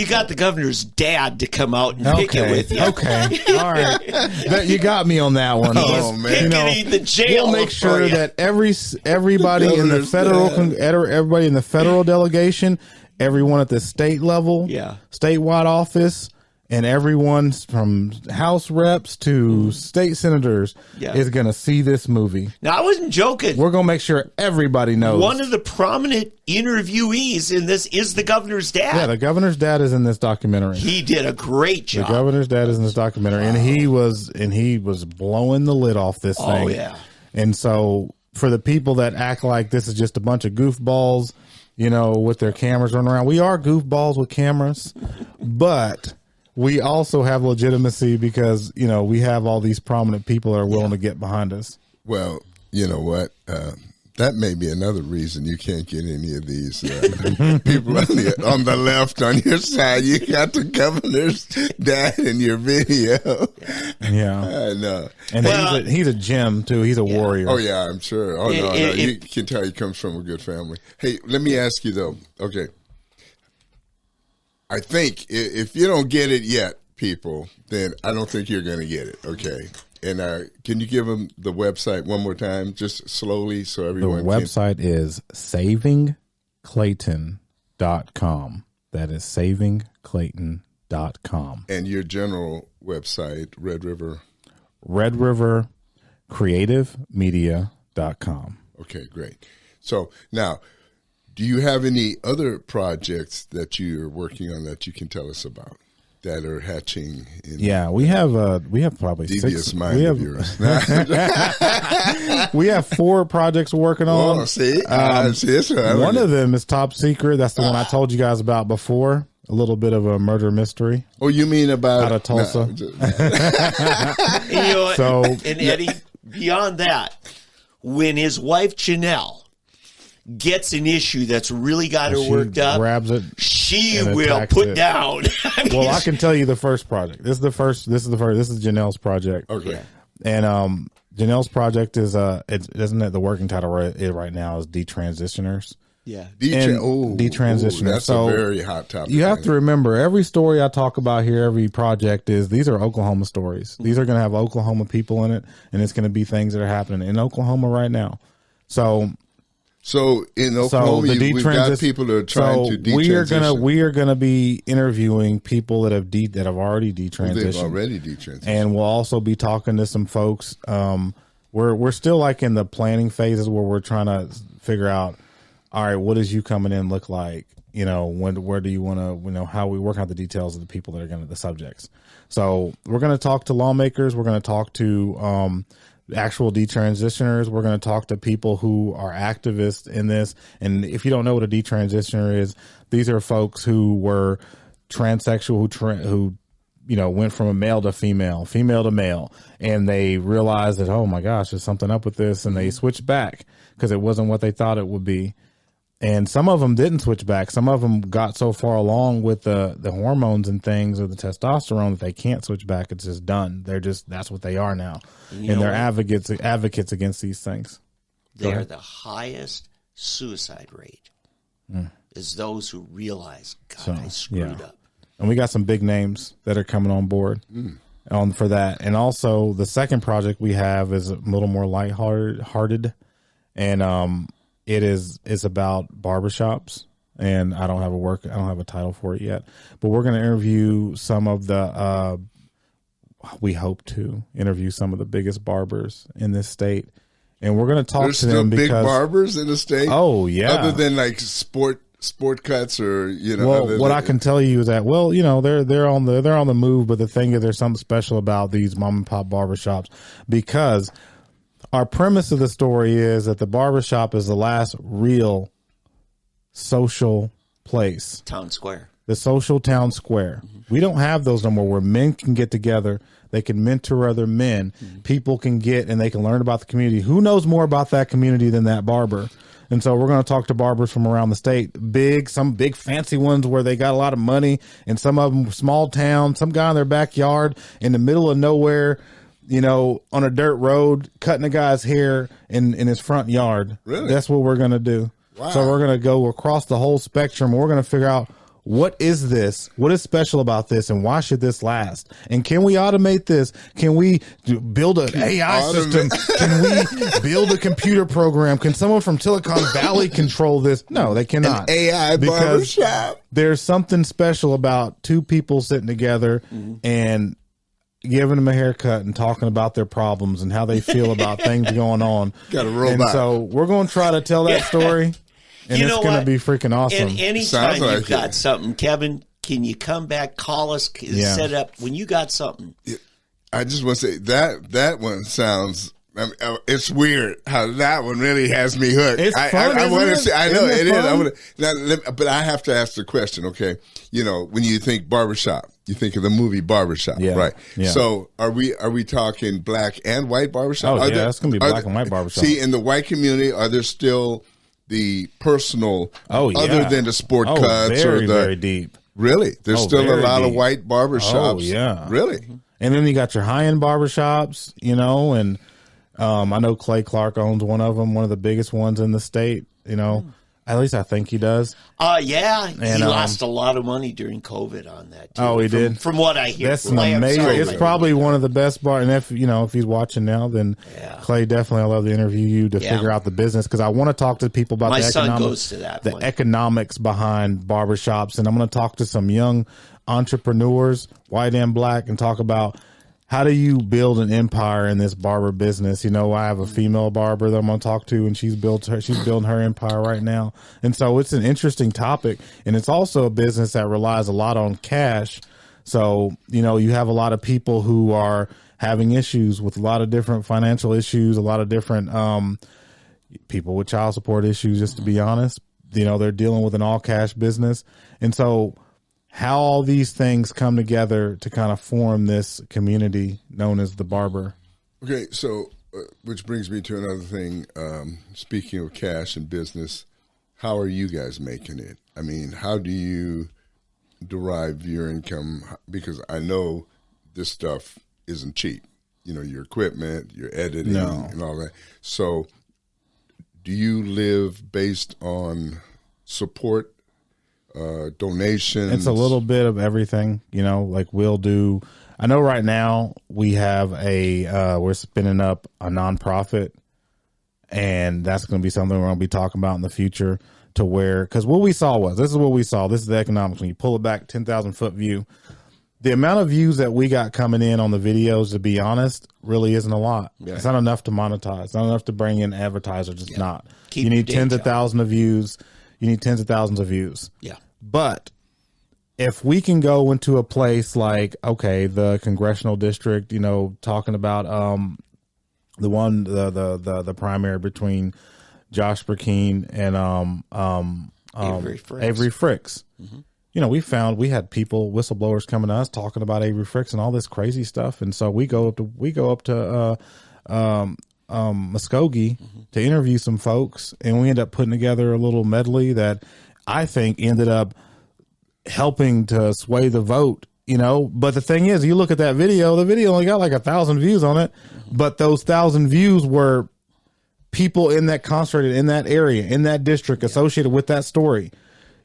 got the governor's dad to come out and pick it with you. Okay. All right. You got me on that one. Oh, man. You know, the jail we'll make sure that everybody in the federal delegation, everyone at the state level, statewide office, and everyone from House reps to state senators is going to see this movie. Now, I wasn't joking. We're going to make sure everybody knows. One of the prominent interviewees in this is the governor's dad. Yeah, the governor's dad is in this documentary. He did a great job. The governor's dad is in this documentary, and he was blowing the lid off this thing. Oh, yeah. And so for the people that act like this is just a bunch of goofballs, you know, with their cameras running around, we are goofballs with cameras, but we also have legitimacy because, you know, we have all these prominent people that are willing to get behind us. Well, you know what? That may be another reason you can't get any of these people on the left on your side. You got the governor's dad in your video. Yeah. I know. And he's a gem, too. He's a warrior. Oh, yeah, I'm sure. Oh, no. You can tell he comes from a good family. Hey, let me ask you, though. Okay. I think if you don't get it yet, people, then I don't think you're going to get it. Okay. And can you give them the website one more time, just slowly, so everyone The website is savingclayton.com. That is savingclayton.com. And your general website, Red River? redrivercreativemedia.com. Okay, great. So now, do you have any other projects that you're working on that you can tell us about that are hatching? We have probably devious 6. Mind of yours. We have 4 projects we're working on. Oh, see, one of them is top secret. That's the one I told you guys about before. A little bit of a murder mystery. Oh, you mean about out of Tulsa? And Eddie, beyond that, when his wife Janelle gets an issue that's really got her worked up, grabs it, she will put down. Well, I can tell you the first project. This is Janelle's project. Okay. And Janelle's project is isn't it the working title right now is Detransitioners. Yeah. Detransitioners. That's a very hot topic. You have to remember, every story I talk about here, every project these are Oklahoma stories. These are going to have Oklahoma people in it, and it's going to be things that are happening in Oklahoma right now. So in Oklahoma, we've got people that are trying to detransition. We are gonna be interviewing people that have already detransitioned. They've already detransitioned, and we'll also be talking to some folks. We're still like in the planning phases where we're trying to figure out, all right, what does you coming in look like? You know, where do you want to? You know, how we work out the details of the people that are the subjects. So we're going to talk to lawmakers. We're going to talk to actual detransitioners. We're going to talk to people who are activists in this. And if you don't know what a detransitioner is, these are folks who were transsexual, who went from a male to female to male, and they realized that, oh my gosh, there's something up with this, and they switched back because it wasn't what they thought it would be. And some of them didn't switch back. Some of them got so far along with the hormones and things, or the testosterone, that they can't switch back. It's just done. That's what they are now. And they're advocates against these things. They're the highest suicide rate is those who realize, God, I screwed up. And we got some big names that are coming on board for that. And also the second project we have is a little more lighthearted, and it's about barbershops. And I don't have a title for it yet, but we're going to interview some of we hope to interview some of the biggest barbers in this state. And we're going to talk to them because big barbers in the state. Oh yeah. Other than like sport cuts, or Well, what I can tell you is that they're on the move, but the thing is, there's something special about these mom and pop barbershops, because our premise of the story is that the barbershop is the last real social place. Town square. The social town square. We don't have those no more, where men can get together. They can mentor other men. People can get, and they can learn about the community. Who knows more about that community than that barber? And so we're going to talk to barbers from around the state, some big fancy ones where they got a lot of money, and some of them small town, some guy in their backyard in the middle of nowhere, on a dirt road, cutting a guy's hair in his front yard. Really? That's what we're going to do. Wow. So we're going to go across the whole spectrum. We're going to figure out, what is this? What is special about this? And why should this last? And can we automate this? Can we build an AI system? Can we build a computer program? Can someone from Silicon Valley control this? No, they cannot. An AI barbershop. There's something special about two people sitting together and giving them a haircut and talking about their problems and how they feel about things going on. Got a robot. And so we're going to try to tell that story. And it's going to be freaking awesome. And anytime you've got something, Kevin, can you come back, call us, set up when you got something? I just want to say that one sounds. It's weird how that one really has me hooked. It's fun. I want to say. I know it is. I want to, but I have to ask the question. Okay, when you think barbershop, you think of the movie Barbershop, right? Yeah. So are we talking black and white barbershop? Oh, it's going to be black and white barbershop. See, in the white community, are there still the personal, other than the sport cuts very, or the very deep? Really, there's still a lot of white barbershops. Oh yeah, really. And then you got your high end barbershops, and I know Clay Clark owns one of them, one of the biggest ones in the state. At least I think he does. Yeah, and he lost a lot of money during COVID on that too. Oh, he did. From what I hear, that's amazing. It's probably one of the best bars. And if he's watching now, then Clay, definitely, I love to interview you to figure out the business, because I want to talk to people about the economics behind barbershops, and I'm going to talk to some young entrepreneurs, white and black, and talk about, how do you build an empire in this barber business? I have a female barber that I'm going to talk to, and she's building her empire right now. And so it's an interesting topic, and it's also a business that relies a lot on cash. So, you have a lot of people who are having issues with a lot of different financial issues, a lot of different people with child support issues, just to be honest. They're dealing with an all cash business. And so how all these things come together to kind of form this community known as the barber. Okay, so which brings me to another thing. Speaking of cash and business, how are you guys making it? I mean, how do you derive your income? Because I know this stuff isn't cheap. Your equipment, your editing, and all that. So do you live based on support? Donations? It's a little bit of everything, like we'll do. I know right now we have we're spinning up a nonprofit, and that's going to be something we're going to be talking about in the future, to where, because this is what we saw. This is the economics. When you pull it back 10,000 foot view, the amount of views that we got coming in on the videos, to be honest, really isn't a lot. Yeah. It's not enough to monetize. It's not enough to bring in advertisers. It's not. You need tens of thousands of views. You need tens of thousands of views. Yeah. But if we can go into a place like, the congressional district, talking about the one, the primary between Josh Burkeen and Avery Fricks. Mm-hmm. You know, we had people, whistleblowers coming to us talking about Avery Fricks and all this crazy stuff. And so we go up to Muskogee mm-hmm. to interview some folks, and we end up putting together a little medley that I think ended up helping to sway the vote, you know. But the thing is, you look at that video, the video only got like 1,000 views on it, mm-hmm. but those 1,000 views were people in that concentrated in that area, in that district, associated with that story.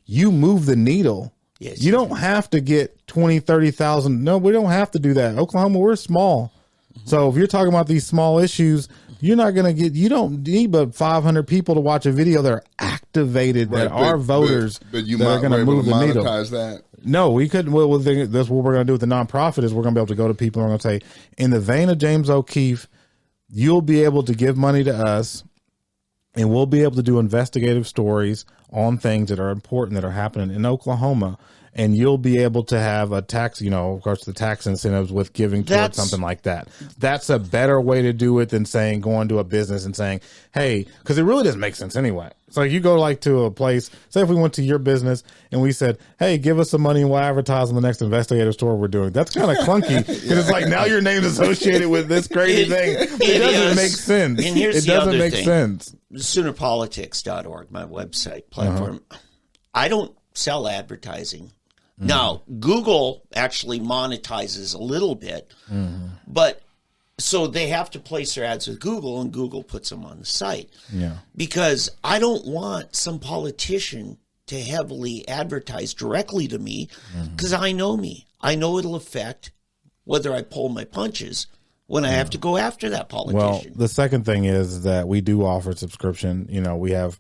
You move the needle. Yes, you don't have to get 20, 30,000. No, we don't have to do that. Oklahoma, we're small. Mm-hmm. So if you're talking about these small issues, you don't need but 500 people to watch a video that are activated, right, that are voters but you that are going to move the needle. That. No, we couldn't. Well, that's what we're going to do with the nonprofit is we're going to be able to go to people and we're going to say, in the vein of James O'Keefe, you'll be able to give money to us, and we'll be able to do investigative stories on things that are important that are happening in Oklahoma. And you'll be able to have a tax, you know, of course, the tax incentives with giving towards something like that. That's a better way to do it than saying, going to a business and saying, hey, because it really doesn't make sense anyway. So you go like to a place, say if we went to your business and we said, hey, give us some money and we'll advertise on the next investigative store we're doing. That's kind of clunky because it's like now your name's associated with this crazy thing. It doesn't make sense. And here's it doesn't make sense. Soonerpolitics.org, my website platform. Uh-huh. I don't sell advertising. Now, Google actually monetizes a little bit, but so they have to place their ads with Google, and Google puts them on the site. Yeah. Because I don't want some politician to heavily advertise directly to me because I know me. I know it'll affect whether I pull my punches when I have to go after that politician. Well, the second thing is that we do offer subscription. You know, we're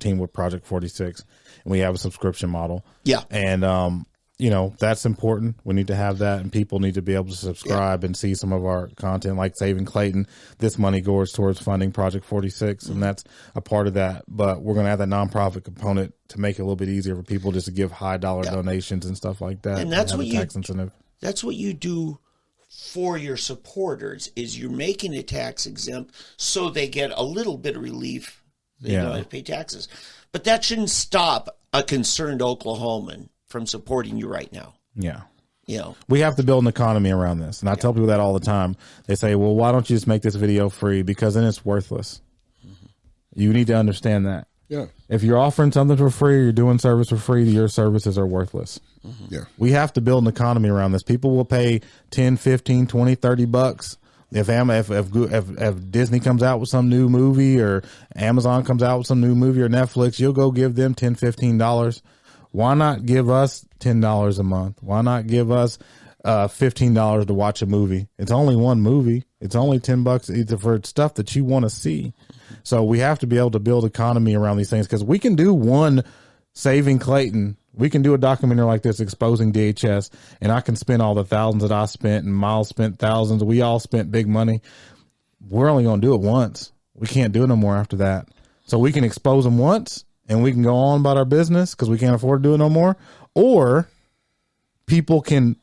teamed with Project 46, and we have a subscription model. Yeah. And, you know, that's important. We need to have that, and people need to be able to subscribe and see some of our content, like Saving Clayton. This money goes towards funding Project 46, and that's a part of that. But we're going to have that nonprofit component to make it a little bit easier for people just to give high dollar donations and stuff like that. And that's what tax incentive. That's what you do for your supporters, is you're making it tax exempt so they get a little bit of relief. They don't have to pay taxes. But that shouldn't stop a concerned Oklahoman from supporting you right now. Yeah. You know, we have to build an economy around this. And I tell people that all the time. They say, well, why don't you just make this video free? Because then it's worthless. Mm-hmm. You need to understand that. Yeah. If you're offering something for free, or you're doing service for free, your services are worthless. Mm-hmm. Yeah. We have to build an economy around this. People will pay 10, 15, 20, 30 bucks. If Disney comes out with some new movie, or Amazon comes out with some new movie, or Netflix, you'll go give them $10, $15. Why not give us $10 a month? Why not give us $15 to watch a movie? It's only one movie. It's only $10 either for stuff that you want to see. So we have to be able to build economy around these things, because we can do one Saving Clayton. We can do a documentary like this exposing DHS, and I can spend all the thousands that I spent, and Miles spent thousands. We all spent big money. We're only going to do it once. We can't do it no more after that. So we can expose them once, and we can go on about our business because we can't afford to do it no more. Or people can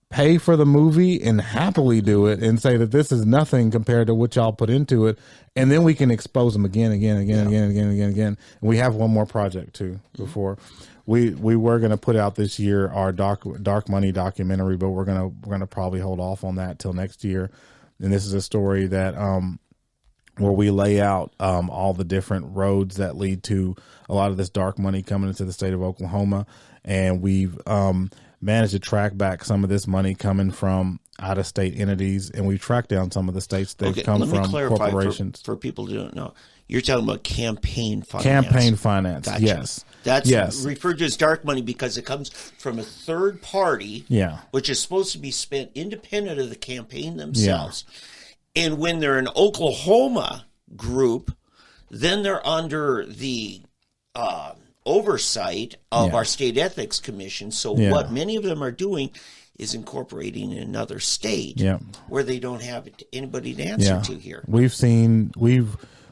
pay for the movie and happily do it and say that this is nothing compared to what y'all put into it. And then we can expose them again. And we have one more project too before we were going to put out this year our Dark Money documentary, but we're going to probably hold off on that till next year. And this is a story that, where we lay out all the different roads that lead to a lot of this dark money coming into the state of Oklahoma. And we've managed to track back some of this money coming from out-of-state entities, and we've tracked down some of the states they've come from, corporations. For people who don't know, you're talking about campaign finance. Campaign finance, gotcha. Yes. That's referred to as dark money because it comes from a third party, which is supposed to be spent independent of the campaign themselves. Yeah. And when they're an Oklahoma group, then they're under the oversight of our state ethics commission. So what many of them are doing is incorporating in another state where they don't have anybody to answer to here.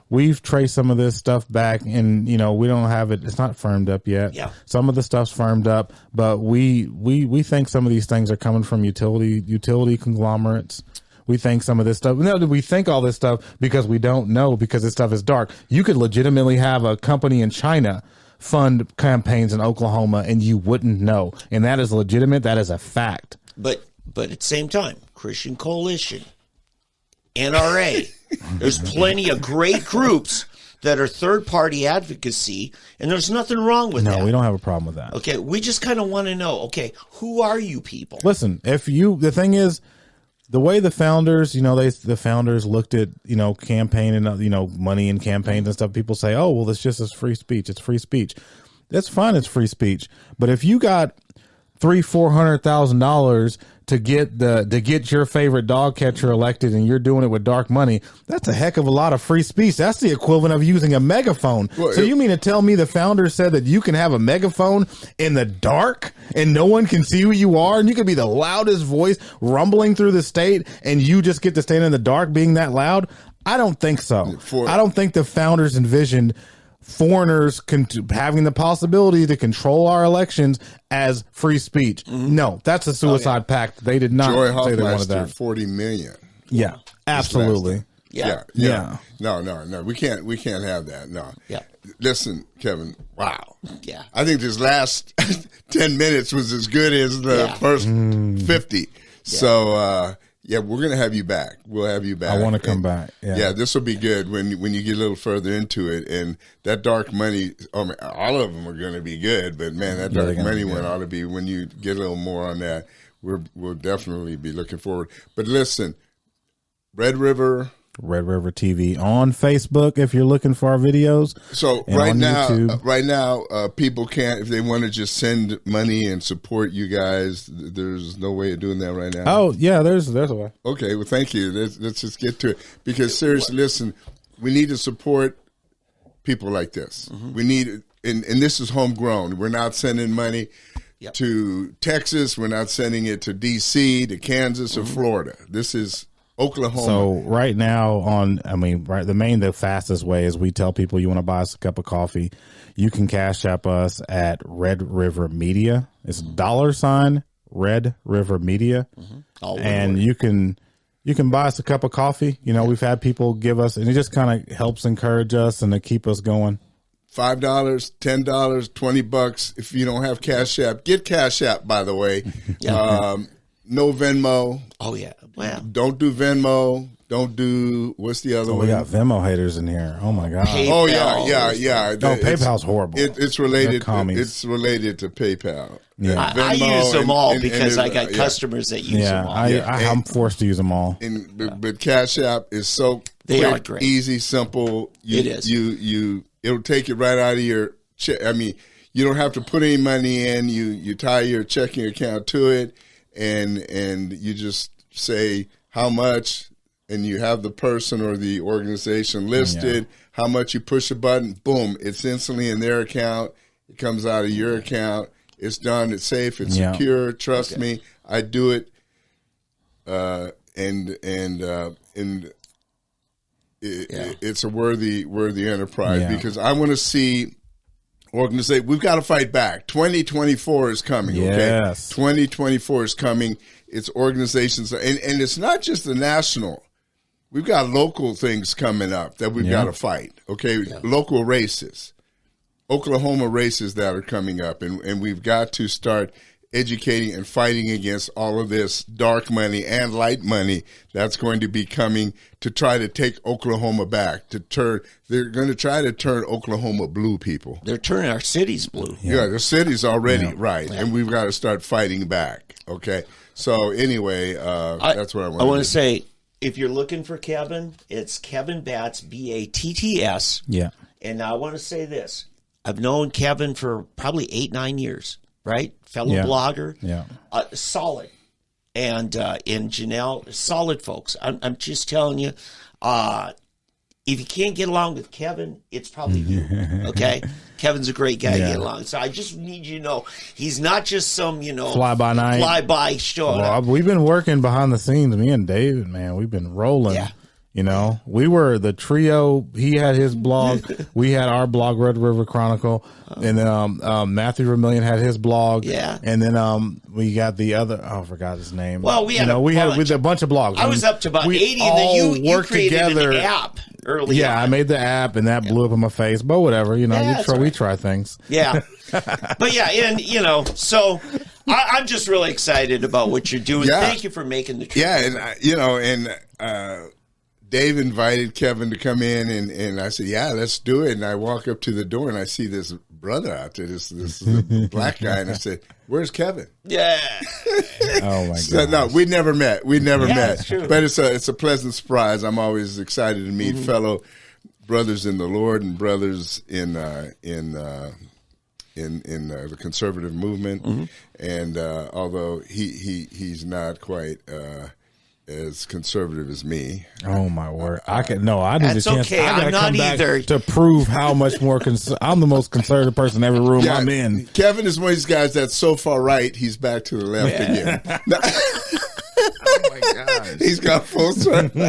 We've traced some of this stuff back, and we don't have it. It's not firmed up yet. Yeah. Some of the stuff's firmed up, but we think some of these things are coming from utility conglomerates. We think some of this stuff. No, we think all this stuff because we don't know, because this stuff is dark. You could legitimately have a company in China fund campaigns in Oklahoma and you wouldn't know. And that is legitimate. That is a fact. But at the same time, Christian Coalition, NRA, there's plenty of great groups that are third-party advocacy, and there's nothing wrong with that. No, we don't have a problem with that. Okay, we just kind of want to know, okay, who are you people? Listen, the thing is, the way the founders, the founders looked at, campaign and, money and campaigns and stuff, people say, oh, well, it's just free speech. It's free speech. That's fine. It's free speech. But if you got $300,000-$400,000 to get your favorite dog catcher elected and you're doing it with dark money, that's a heck of a lot of free speech. That's the equivalent of using a megaphone. Well, so you mean to tell me the founders said that you can have a megaphone in the dark and no one can see who you are, and you can be the loudest voice rumbling through the state and you just get to stand in the dark being that loud? I don't think so. I don't think the founders envisioned foreigners having the possibility to control our elections as free speech. No, that's a suicide pact. They did not say they wanted that. $40 million. Yeah, absolutely. Yeah. No. We can't have that. No. Yeah. Listen, Kevin. Wow. Yeah. I think this last 10 minutes was as good as the first 50. Yeah. So, we're going to have you back. We'll have you back. I want to come back. Yeah, this will be good when you get a little further into it. And that dark money, all of them are going to be good. But, man, that dark money one ought to be, when you get a little more on that, we'll definitely be looking forward. But listen, Red River TV on Facebook if you're looking for our videos. So right now, people can't, if they want to just send money and support you guys, there's no way of doing that right now. Oh yeah, there's a way. Okay, well thank you. Let's just get to it, because seriously, listen, we need to support people like this. Mm-hmm. We need, and this is homegrown. We're not sending money to Texas. We're not sending it to DC, to Kansas, or Florida. This is Oklahoma. So right now the fastest way is we tell people, you want to buy us a cup of coffee, you can Cash App us at Red River Media. It's $ Red River Media. Mm-hmm. And you can buy us a cup of coffee. We've had people give us, and it just kind of helps encourage us and to keep us going. $5, $10, $20. If you don't have Cash App, get Cash App, by the way. No Venmo. Oh, yeah. Wow. Don't do Venmo. Don't do, what's the other one? We got Venmo haters in here. Oh, my God. PayPal. Oh, yeah. No, PayPal's horrible. It's related. It's related to PayPal. Yeah. I use them all because I got customers that use them all. I'm forced to use them all. But Cash App is so quick, easy, simple. It is. It'll take it right out of your check. I mean, you don't have to put any money in. You tie your checking account to it, and you just say how much, and you have the person or the organization listed, how much, you push a button, boom, it's instantly in their account. It comes out of your account. It's done. It's safe. It's secure. Trust me. I do it. It's a worthy enterprise, because I want to see organization. We've got to fight back. 2024 is coming. Yes. Okay, 2024 is coming. It's organizations, and it's not just the national. We've got local things coming up that we've got to fight. Okay, local races, Oklahoma races that are coming up, and we've got to start educating and fighting against all of this dark money and light money that's going to be coming to try to take Oklahoma back. They're going to try to turn Oklahoma blue, people. They're turning our cities blue. Yeah, the city's already right, and we've got to start fighting back. Okay, so anyway, that's what I want. I want to say, if you're looking for Kevin, it's Kevin Batts, Batts. Yeah, and I want to say this: I've known Kevin for probably 8-9 years. Right, fellow blogger, solid, and Janelle, solid folks. I'm just telling you, if you can't get along with Kevin, it's probably you. Okay, Kevin's a great guy to get along. So I just need you to know he's not just some fly by show. Well, we've been working behind the scenes. Me and David, man, we've been rolling. Yeah. You know, we were the trio. He had his blog. We had our blog, Red River Chronicle. And then Matthew Vermillion had his blog. Yeah. And then we got the other, I forgot his name. Well, we had a bunch of blogs. I was up to about 80, and then you created together. an app early Yeah, on. I made the app, and that blew up in my face. But whatever, you know, we try things. Yeah. But yeah, and, you know, so I'm just really excited about what you're doing. Yeah. Thank you for making the trip. Yeah, and Dave invited Kevin to come in, and I said, yeah, let's do it. And I walk up to the door, and I see this brother out there, this black guy, and I said, where's Kevin? Yeah. Oh, my God. So, no, we never met. We never met. That's true. But it's a pleasant surprise. I'm always excited to meet fellow brothers in the Lord and brothers in the conservative movement. And although he's not quite as conservative as me. Oh my word! I need a chance. Okay. I gotta I'm not come back either. to prove how much more. I'm the most conservative person in every room I'm in. Kevin is one of these guys that's so far right, he's back to the left again. Oh my gosh! He's got full circle.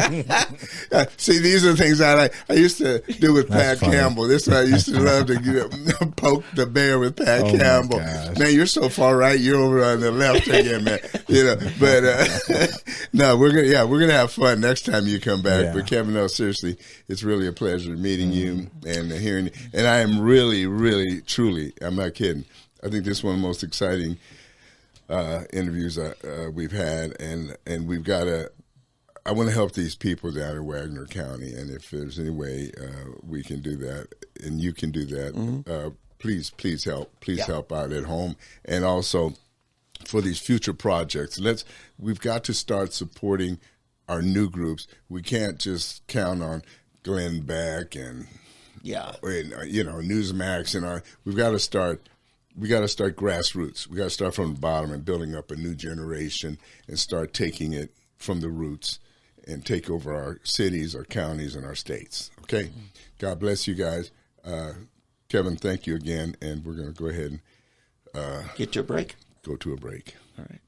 See, these are the things I used to do with Pat Campbell. This is what I used to love to poke the bear with Pat Campbell. Man, you're so far right, you're over on the left again, man. You know, but no, we're gonna have fun next time you come back. Yeah. But Kevin, no, seriously, it's really a pleasure meeting you and hearing. And I am really, really, truly, I'm not kidding. I think this is one of the most exciting interviews we've had, and we've got to. I want to help these people down in Wagner County, and if there's any way we can do that, and you can do that, please help. Please help out at home, and also for these future projects. We've got to start supporting our new groups. We can't just count on Glenn Beck and Newsmax, and we've got to start. We got to start grassroots. We got to start from the bottom and building up a new generation and start taking it from the roots and take over our cities, our counties, and our states. Okay? God bless you guys. Kevin, thank you again. And we're going to go ahead and get to a break. Go to a break. All right.